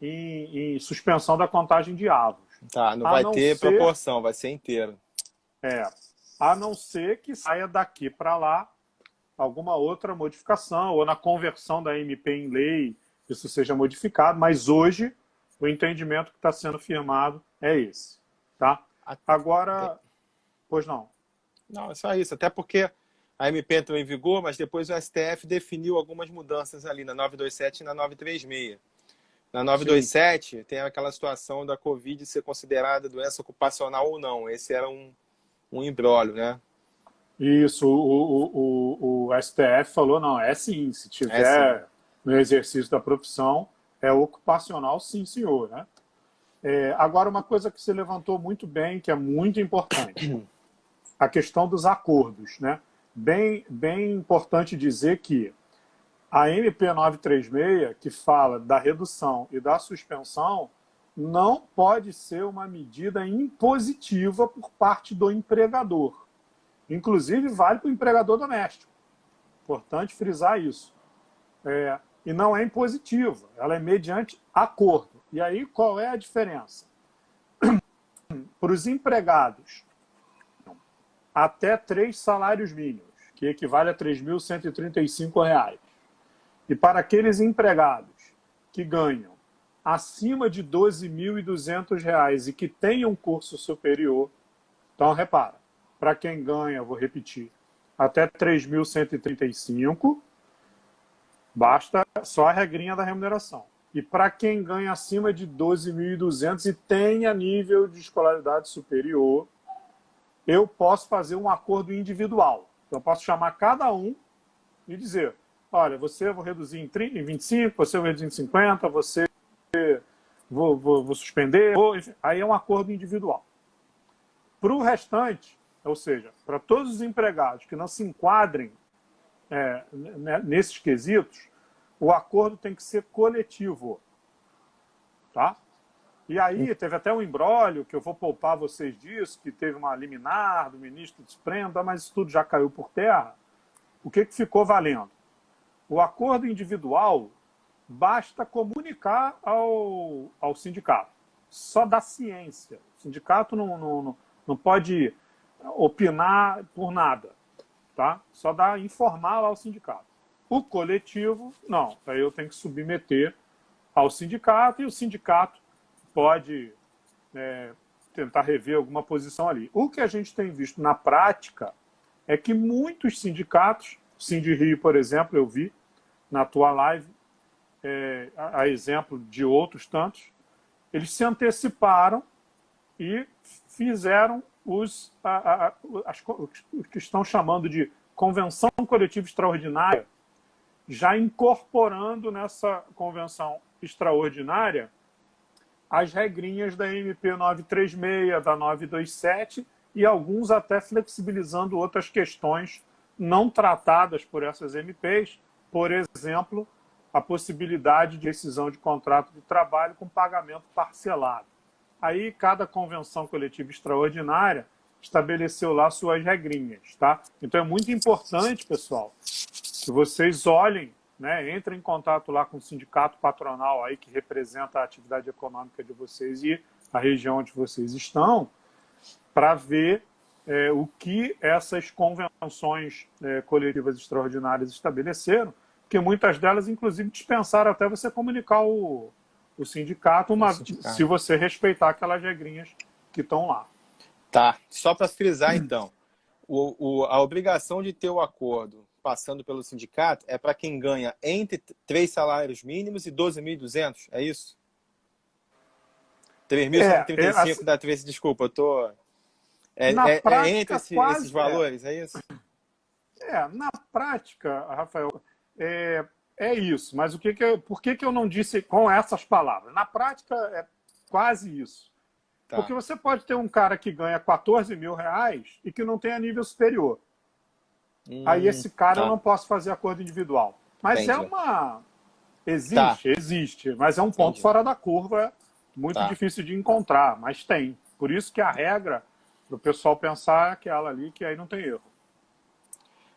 em suspensão da contagem de avos. Tá, não vai ter proporção, vai ser inteiro. A não ser que saia daqui para lá alguma outra modificação, ou na conversão da MP em lei, isso seja modificado, mas hoje o entendimento que está sendo firmado é esse. Tá? Agora, pois não. Não, é só isso, até porque a MP entrou em vigor, mas depois o STF definiu algumas mudanças ali na 927 e na 936. Na Sim. 927 tem aquela situação da Covid ser considerada doença ocupacional ou não. Esse era um imbróglio, né? Isso, o STF falou, não, é sim, se É sim. tiver no exercício da profissão, é ocupacional, sim, senhor, né? Agora, uma coisa que você levantou muito bem, que é muito importante, a questão dos acordos, né? Bem importante dizer que a MP 936, que fala da redução e da suspensão, não pode ser uma medida impositiva por parte do empregador. Inclusive, vale para o empregador doméstico. Importante frisar isso. E não é impositiva, ela é mediante acordo. E aí, qual é a diferença? Para os empregados, até 3 salários mínimos, que equivale a R$ 3.135. E para aqueles empregados que ganham acima de R$ 12.200 e que tenham curso superior, então repara, para quem ganha, vou repetir, até 3.135, basta só a regrinha da remuneração. E para quem ganha acima de 12.200 e tenha nível de escolaridade superior, eu posso fazer um acordo individual. Então, eu posso chamar cada um e dizer, olha, você eu vou reduzir em 25, você eu vou reduzir em 50, você vou suspender. Aí é um acordo individual. Para o restante, ou seja, para todos os empregados que não se enquadrem nesses quesitos, o acordo tem que ser coletivo. Tá? E aí teve até um imbróglio, que eu vou poupar vocês disso, que teve uma liminar do ministro do Supremo, mas isso tudo já caiu por terra. O que ficou valendo? O acordo individual basta comunicar ao sindicato. Só da ciência. O sindicato não pode opinar por nada. Tá? Só dá informar lá ao sindicato. O coletivo, não. Aí eu tenho que submeter ao sindicato e o sindicato pode tentar rever alguma posição ali. O que a gente tem visto na prática é que muitos sindicatos, o Sindirio, por exemplo, eu vi na tua live, a exemplo de outros tantos, eles se anteciparam e fizeram o que estão chamando de convenção coletiva extraordinária, já incorporando nessa convenção extraordinária as regrinhas da MP 936, da 927 e alguns até flexibilizando outras questões não tratadas por essas MPs, por exemplo, a possibilidade de rescisão de contrato de trabalho com pagamento parcelado. Aí cada convenção coletiva extraordinária estabeleceu lá suas regrinhas, tá? Então é muito importante, pessoal, que vocês olhem, né, entrem em contato lá com o sindicato patronal aí que representa a atividade econômica de vocês e a região onde vocês estão, para ver o que essas convenções coletivas extraordinárias estabeleceram, porque muitas delas, inclusive, dispensaram até você comunicar o sindicato, se você respeitar aquelas regrinhas que estão lá. Tá, só para frisar então, a obrigação de ter o acordo passando pelo sindicato é para quem ganha entre 3 salários mínimos e 12.200, é isso? 3.135 assim, dá 3, desculpa, eu tô... na entre prática, esses quase valores, é isso? na prática, Rafael, é isso. Mas por que eu não disse com essas palavras? Na prática, é quase isso. Tá. Porque você pode ter um cara que ganha R$ 14.000 e que não tenha nível superior. Aí esse cara eu não posso fazer acordo individual. Mas Entendi. Existe, mas é um ponto fora da curva, muito difícil de encontrar, mas tem. Por isso que a regra, para o pessoal pensar, é aquela ali que aí não tem erro.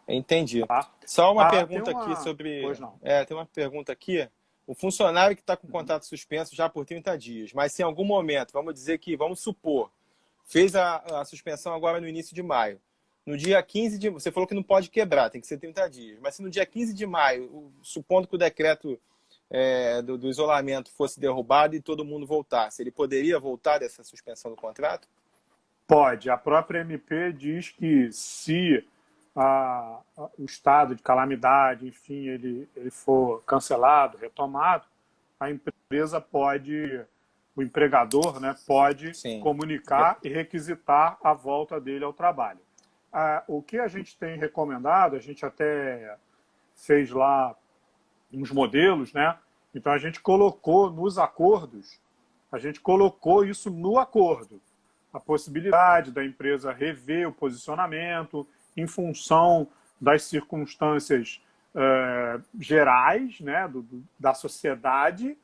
Entendi. Tá? Só uma pergunta aqui Pois não. tem uma pergunta aqui. O funcionário que está com contrato suspenso já por 30 dias, mas se em algum momento, vamos supor, fez a suspensão agora no início de maio. No dia 15 de... Você falou que não pode quebrar, tem que ser 30 dias. Mas se no dia 15 de maio, supondo que o decreto do isolamento fosse derrubado e todo mundo voltasse, ele poderia voltar dessa suspensão do contrato? Pode. A própria MP diz que se o estado de calamidade, enfim, ele for cancelado, retomado, a empresa pode, o empregador, né, pode Sim. comunicar e requisitar a volta dele ao trabalho. O que a gente tem recomendado, a gente até fez lá uns modelos, né? Então a gente colocou nos acordos, a gente colocou isso no acordo, a possibilidade da empresa rever o posicionamento em função das circunstâncias gerais, né, da sociedade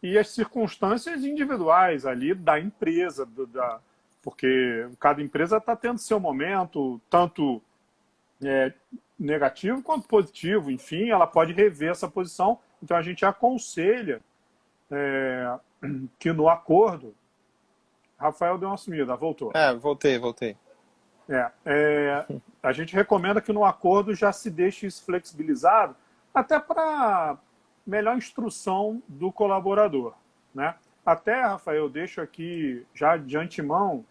e as circunstâncias individuais ali da empresa, porque cada empresa está tendo seu momento, tanto negativo quanto positivo, enfim, ela pode rever essa posição. Então a gente aconselha que no acordo... Rafael deu uma sumida, voltou. Voltei. A gente recomenda que no acordo já se deixe isso flexibilizado, até para melhor instrução do colaborador, né? Até, Rafael, eu deixo aqui já de antemão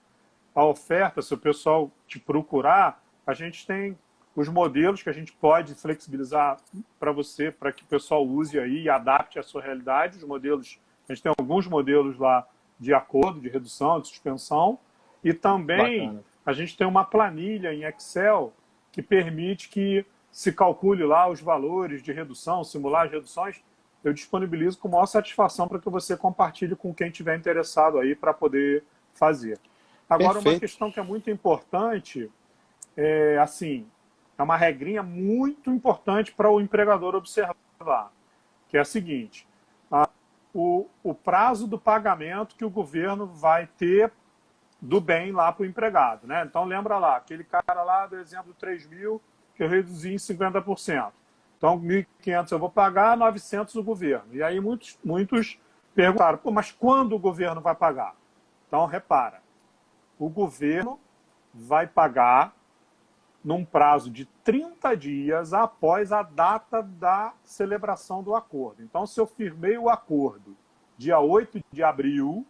a oferta, se o pessoal te procurar, a gente tem os modelos que a gente pode flexibilizar para você, para que o pessoal use aí e adapte à sua realidade. Os modelos, a gente tem alguns modelos lá de acordo, de redução, de suspensão, e também Bacana. a gente tem uma planilha em Excel que permite que se calcule lá os valores de redução, simular as reduções. Eu disponibilizo com maior satisfação para que você compartilhe com quem estiver interessado aí para poder fazer. Agora, Perfeito. uma questão que é muito importante, é uma regrinha muito importante para o empregador observar, que é a seguinte: o prazo do pagamento que o governo vai ter do bem lá para o empregado, né? Então, lembra lá, aquele cara lá do exemplo 3.000 que eu reduzi em 50%. Então, 1.500 eu vou pagar, 900 o governo. E aí muitos perguntaram, mas quando o governo vai pagar? Então, repara, o governo vai pagar num prazo de 30 dias após a data da celebração do acordo. Então, se eu firmei o acordo dia 8 de abril,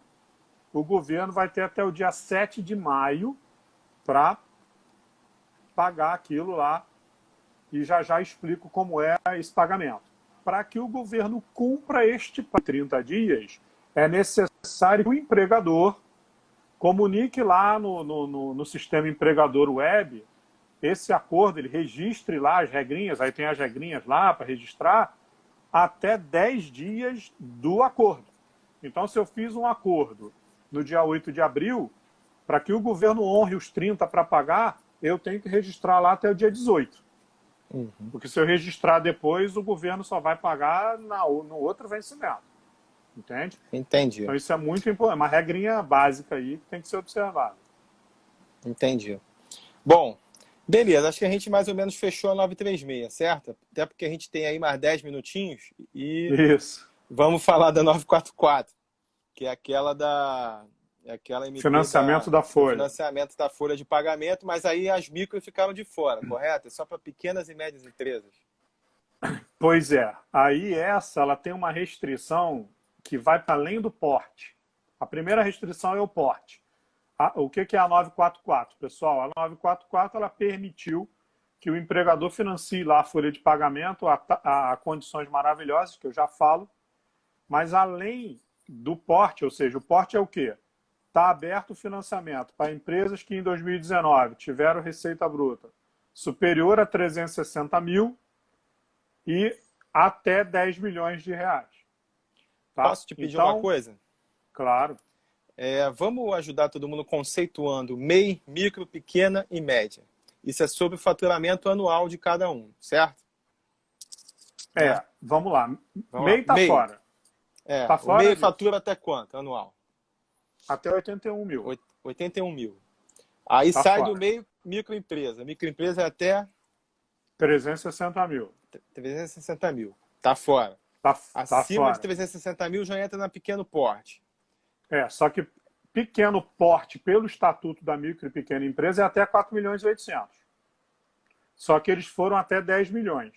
o governo vai ter até o dia 7 de maio para pagar aquilo lá, e já explico como é esse pagamento. Para que o governo cumpra este 30 dias, é necessário que o empregador comunique lá no sistema empregador web esse acordo, ele registre lá as regrinhas, aí tem as regrinhas lá para registrar, até 10 dias do acordo. Então, se eu fiz um acordo no dia 8 de abril, para que o governo honre os 30 para pagar, eu tenho que registrar lá até o dia 18. Uhum. Porque se eu registrar depois, o governo só vai pagar no outro vencimento. Entende? Entendi. Então, isso é muito importante. É uma regrinha básica aí que tem que ser observada. Entendi. Bom, beleza. Acho que a gente mais ou menos fechou a 936, certo? Até porque a gente tem aí mais 10 minutinhos e Isso. vamos falar da 944, que é aquela MP Financiamento da folha. Financiamento da folha de pagamento, mas aí as micro ficaram de fora, correto? É só para pequenas e médias empresas. Pois é. Aí ela tem uma restrição que vai para além do porte. A primeira restrição é o porte. O que é a 944, pessoal? A 944 ela permitiu que o empregador financie lá a folha de pagamento a condições maravilhosas, que eu já falo, mas além do porte, ou seja, o porte é o quê? Está aberto o financiamento para empresas que em 2019 tiveram receita bruta superior a 360 mil e até 10 milhões de reais. Tá? Posso te pedir uma coisa? Claro. Vamos ajudar todo mundo conceituando MEI, micro, pequena e média. Isso é sobre o faturamento anual de cada um, certo? Vamos lá. MEI está fora. Tá fora. O MEI fatura até quanto anual? Até 81 mil. 81 mil. Aí tá sai fora. do MEI microempresa. Microempresa é até 360 mil. 360 mil. Tá fora. Acima fora. de 360 mil já entra na pequeno porte. Só que pequeno porte, pelo estatuto da micro e pequena empresa, é até 4 milhões e 800. Só que eles foram até 10 milhões.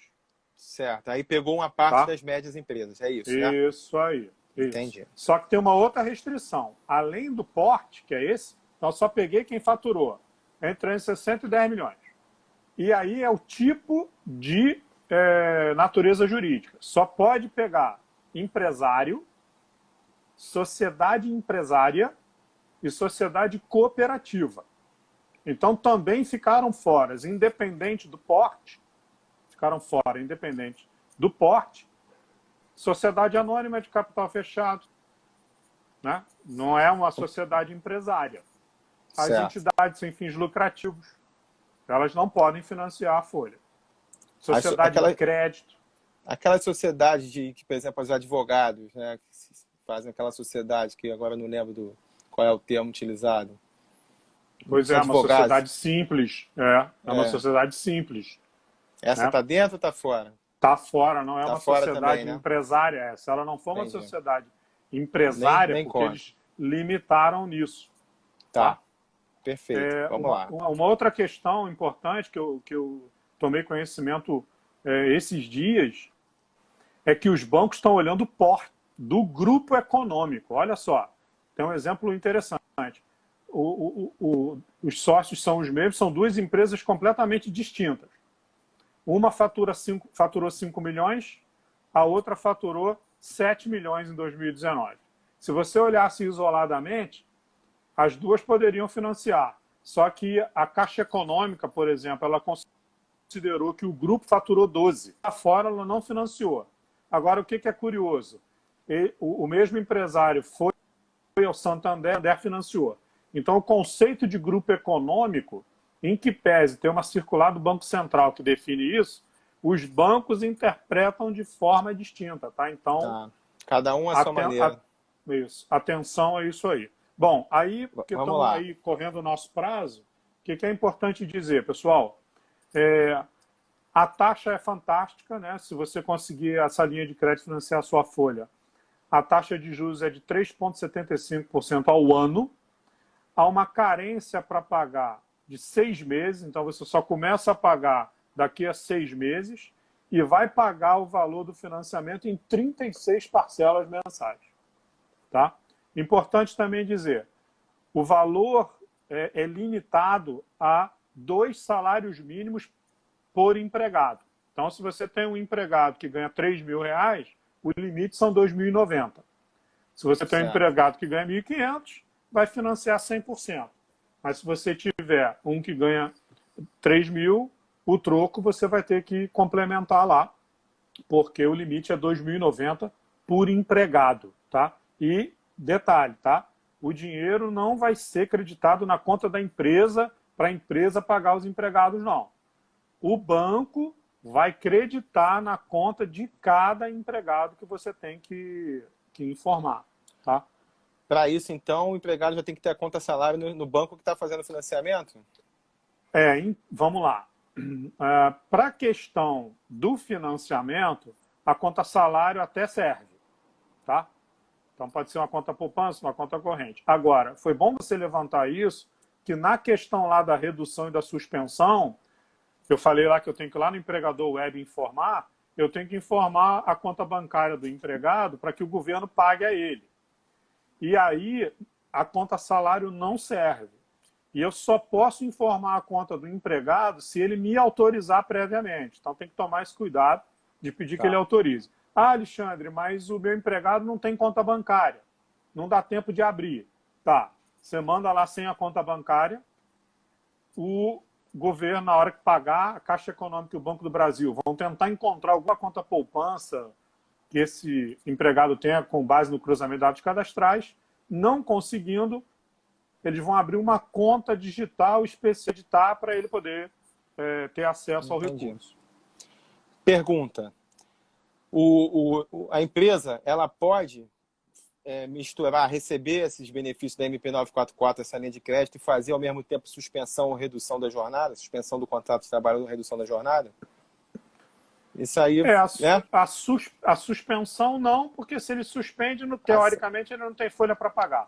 Certo. Aí pegou uma parte das médias empresas. É isso, né? Isso aí. Entendi. Isso. Só que tem uma outra restrição. Além do porte, que é esse, então só peguei quem faturou entre 360 e 10 milhões. E aí é o tipo de natureza jurídica. Só pode pegar empresário sociedade empresária e sociedade cooperativa. Então, também ficaram fora, independente do porte, sociedade anônima de capital fechado, né? Não é uma sociedade empresária. As Certo. entidades sem fins lucrativos, elas não podem financiar a folha. Sociedade de crédito. Aquela sociedade que, por exemplo, os advogados, né, que fazem aquela sociedade, que agora eu não lembro qual é o termo utilizado. Pois é, uma sociedade simples. É uma sociedade simples. Essa está dentro ou está fora? Está fora, não é uma sociedade também, né? empresária. Se ela não for uma sociedade empresária, nem porque conta. eles limitaram nisso. Tá. Perfeito. Vamos lá. Uma outra questão importante que eu tomei conhecimento esses dias é que os bancos estão olhando o porte do grupo econômico. Olha só, tem um exemplo interessante. Os sócios são os mesmos, são duas empresas completamente distintas. Uma faturou 5 milhões, a outra faturou 7 milhões em 2019. Se você olhasse isoladamente, as duas poderiam financiar. Só que a Caixa Econômica, por exemplo, ela considerou que o grupo faturou 12. Lá fora, ela não financiou. Agora, o que é curioso? O mesmo empresário foi ao Santander, financiou. Então, o conceito de grupo econômico, em que pese ter uma circular do Banco Central que define isso, os bancos interpretam de forma distinta, tá? Então, cada um a sua maneira. Isso. Atenção a isso aí. Bom, aí, porque estamos aí correndo o nosso prazo, o que é importante dizer, pessoal? A taxa é fantástica, né? Se você conseguir essa linha de crédito financiar a sua folha, a taxa de juros é de 3,75% ao ano. Há uma carência para pagar de 6 meses, então você só começa a pagar daqui a 6 meses e vai pagar o valor do financiamento em 36 parcelas mensais. Tá? Importante também dizer, o valor é limitado a 2 salários mínimos por empregado. Então, se você tem um empregado que ganha R$3.000, o limite são R$2.090. Se você tem um empregado que ganha R$1.500, vai financiar 100%. Mas se você tiver um que ganha 3.000, o troco você vai ter que complementar lá, porque o limite é 2.090 por empregado, tá? E detalhe, tá? O dinheiro não vai ser creditado na conta da empresa para a empresa pagar os empregados, não. O banco vai creditar na conta de cada empregado que você tem que informar, tá? Para isso, então, o empregado já tem que ter a conta salário no banco que está fazendo o financiamento? Vamos lá. Para a questão do financiamento, a conta salário até serve, tá? Então, pode ser uma conta poupança, uma conta corrente. Agora, foi bom você levantar isso, que na questão lá da redução e da suspensão, eu falei lá que eu tenho que ir lá no empregador web informar, eu tenho que informar a conta bancária do empregado para que o governo pague a ele. E aí, a conta salário não serve. E eu só posso informar a conta do empregado se ele me autorizar previamente. Então, tem que tomar esse cuidado de pedir que ele autorize. Ah, Alexandre, mas o meu empregado não tem conta bancária. Não dá tempo de abrir. Tá, você manda lá sem a conta bancária. O governo, na hora que pagar, a Caixa Econômica e o Banco do Brasil vão tentar encontrar alguma conta poupança que esse empregado tenha com base no cruzamento de dados cadastrais. Não conseguindo, eles vão abrir uma conta digital especial para ele poder ter acesso ao recurso. Pergunta. A empresa, ela pode misturar, receber esses benefícios da MP 944, essa linha de crédito, e fazer ao mesmo tempo suspensão ou redução da jornada, suspensão do contrato de trabalho ou redução da jornada? Isso aí... A suspensão não, porque se ele suspende, teoricamente ele não tem folha para pagar.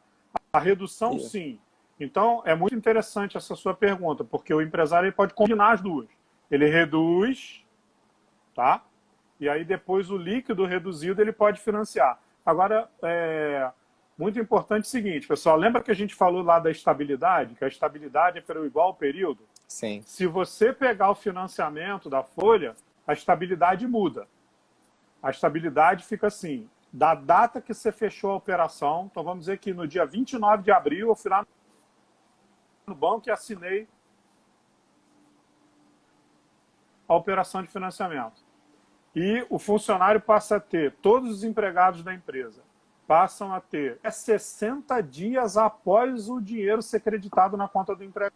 A redução, sim. Então, é muito interessante essa sua pergunta, porque o empresário ele pode combinar as duas. Ele reduz, tá? E aí depois o líquido reduzido ele pode financiar. Agora, muito importante o seguinte, pessoal, lembra que a gente falou lá da estabilidade, que a estabilidade é pelo igual período? Sim. Se você pegar o financiamento da folha, a estabilidade muda. A estabilidade fica assim, da data que você fechou a operação. Então, vamos dizer que no dia 29 de abril eu fui lá no banco e assinei a operação de financiamento. E o funcionário passa a ter, todos os empregados da empresa passam a ter 60 dias após o dinheiro ser creditado na conta do empregado.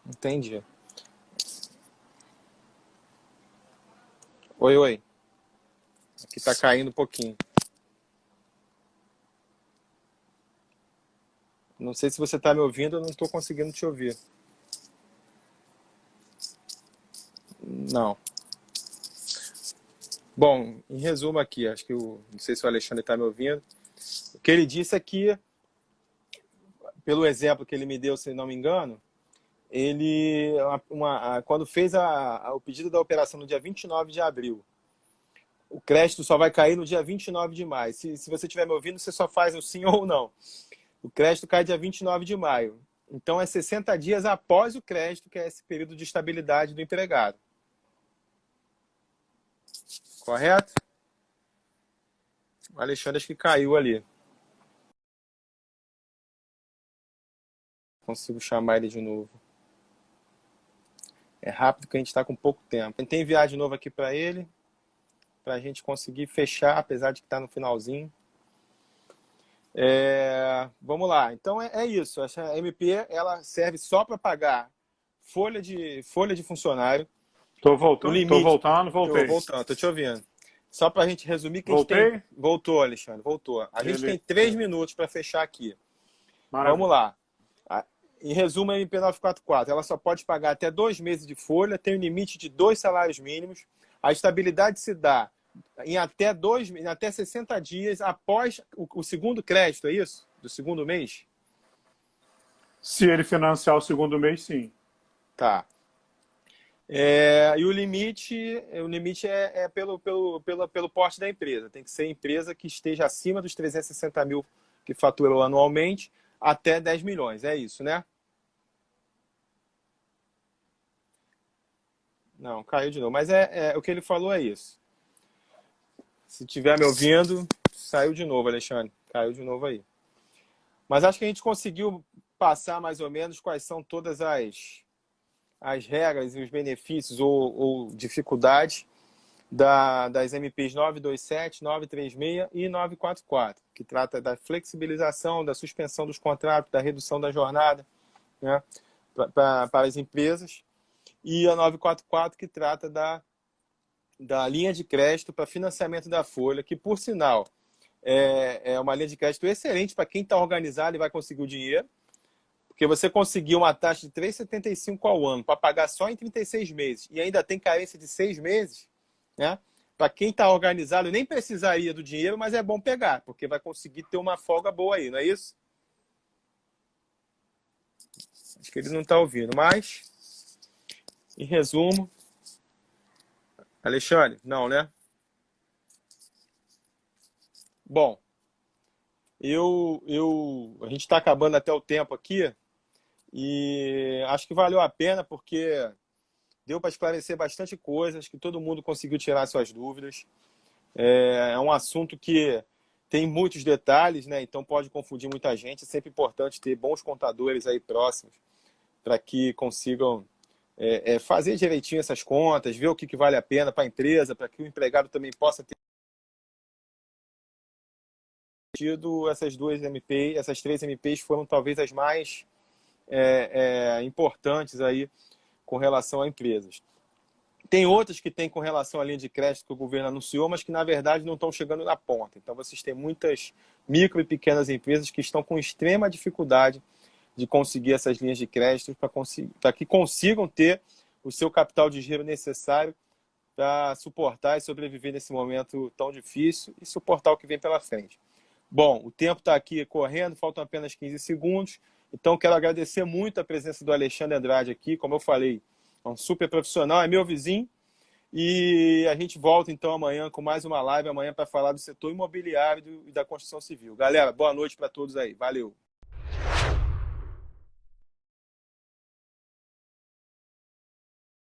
Entendi. Oi, oi. Aqui está caindo um pouquinho. Não sei se você está me ouvindo, eu não estou conseguindo te ouvir. Não. Bom, em resumo aqui, acho que não sei se o Alexandre está me ouvindo. O que ele disse é que, pelo exemplo que ele me deu, se não me engano, ele, quando fez o pedido da operação no dia 29 de abril, o crédito só vai cair no dia 29 de maio. Se você estiver me ouvindo, você só faz o sim ou não. O crédito cai dia 29 de maio. Então, é 60 dias após o crédito, que é esse período de estabilidade do empregado. Correto? O Alexandre acho que caiu ali. Consigo chamar ele de novo. É rápido que a gente está com pouco tempo. Tentei enviar de novo aqui para ele, para a gente conseguir fechar, apesar de que está no finalzinho. Vamos lá. Então é isso. Essa MP ela serve só para pagar folha de funcionário. Estou voltando, voltei. Estou voltando, estou te ouvindo. Só para a gente resumir que Voltei? a gente tem... Voltou, Alexandre, voltou. A gente tem 3 minutos para fechar aqui. Maravilha. Vamos lá. Em resumo, a MP 944, ela só pode pagar até 2 meses de folha, tem um limite de 2 salários mínimos. A estabilidade se dá em até 60 dias após o segundo crédito, é isso? Do segundo mês? Se ele financiar o segundo mês, sim. Tá. E o limite é pelo porte da empresa. Tem que ser empresa que esteja acima dos 360 mil que faturou anualmente até 10 milhões. É isso, né? Não, caiu de novo. Mas o que ele falou é isso. Se estiver me ouvindo, saiu de novo, Alexandre. Caiu de novo aí. Mas acho que a gente conseguiu passar mais ou menos quais são todas as regras e os benefícios ou dificuldades das MPs 927, 936 e 944, que trata da flexibilização, da suspensão dos contratos, da redução da jornada, né, para as empresas, e a 944, que trata da linha de crédito para financiamento da folha, que, por sinal, é uma linha de crédito excelente para quem está organizado e vai conseguir o dinheiro, porque você conseguir uma taxa de 3,75 ao ano para pagar só em 36 meses e ainda tem carência de 6 meses, né? Para quem está organizado, nem precisaria do dinheiro, mas é bom pegar, porque vai conseguir ter uma folga boa aí, não é isso? Acho que ele não está ouvindo, mas, em resumo... Alexandre, não, né? Bom, a gente está acabando até o tempo aqui e acho que valeu a pena porque deu para esclarecer bastante coisas, que todo mundo conseguiu tirar suas dúvidas. É um assunto que tem muitos detalhes, né? Então pode confundir muita gente. É sempre importante ter bons contadores aí próximos para que consigam fazer direitinho essas contas, ver o que vale a pena para a empresa, para que o empregado também possa ter tido essas 2 MPs, essas 3 MPs foram talvez as mais importantes aí com relação a empresas. Tem outras que tem com relação à linha de crédito que o governo anunciou, mas que na verdade não estão chegando na ponta. Então vocês têm muitas micro e pequenas empresas que estão com extrema dificuldade de conseguir essas linhas de crédito para que consigam ter o seu capital de giro necessário para suportar e sobreviver nesse momento tão difícil e suportar o que vem pela frente. Bom, o tempo está aqui correndo, faltam apenas 15 segundos, então quero agradecer muito a presença do Alexandre Andrade aqui, como eu falei, é um super profissional, é meu vizinho, e a gente volta então amanhã com mais uma live, amanhã para falar do setor imobiliário e da construção civil. Galera, boa noite para todos aí, valeu!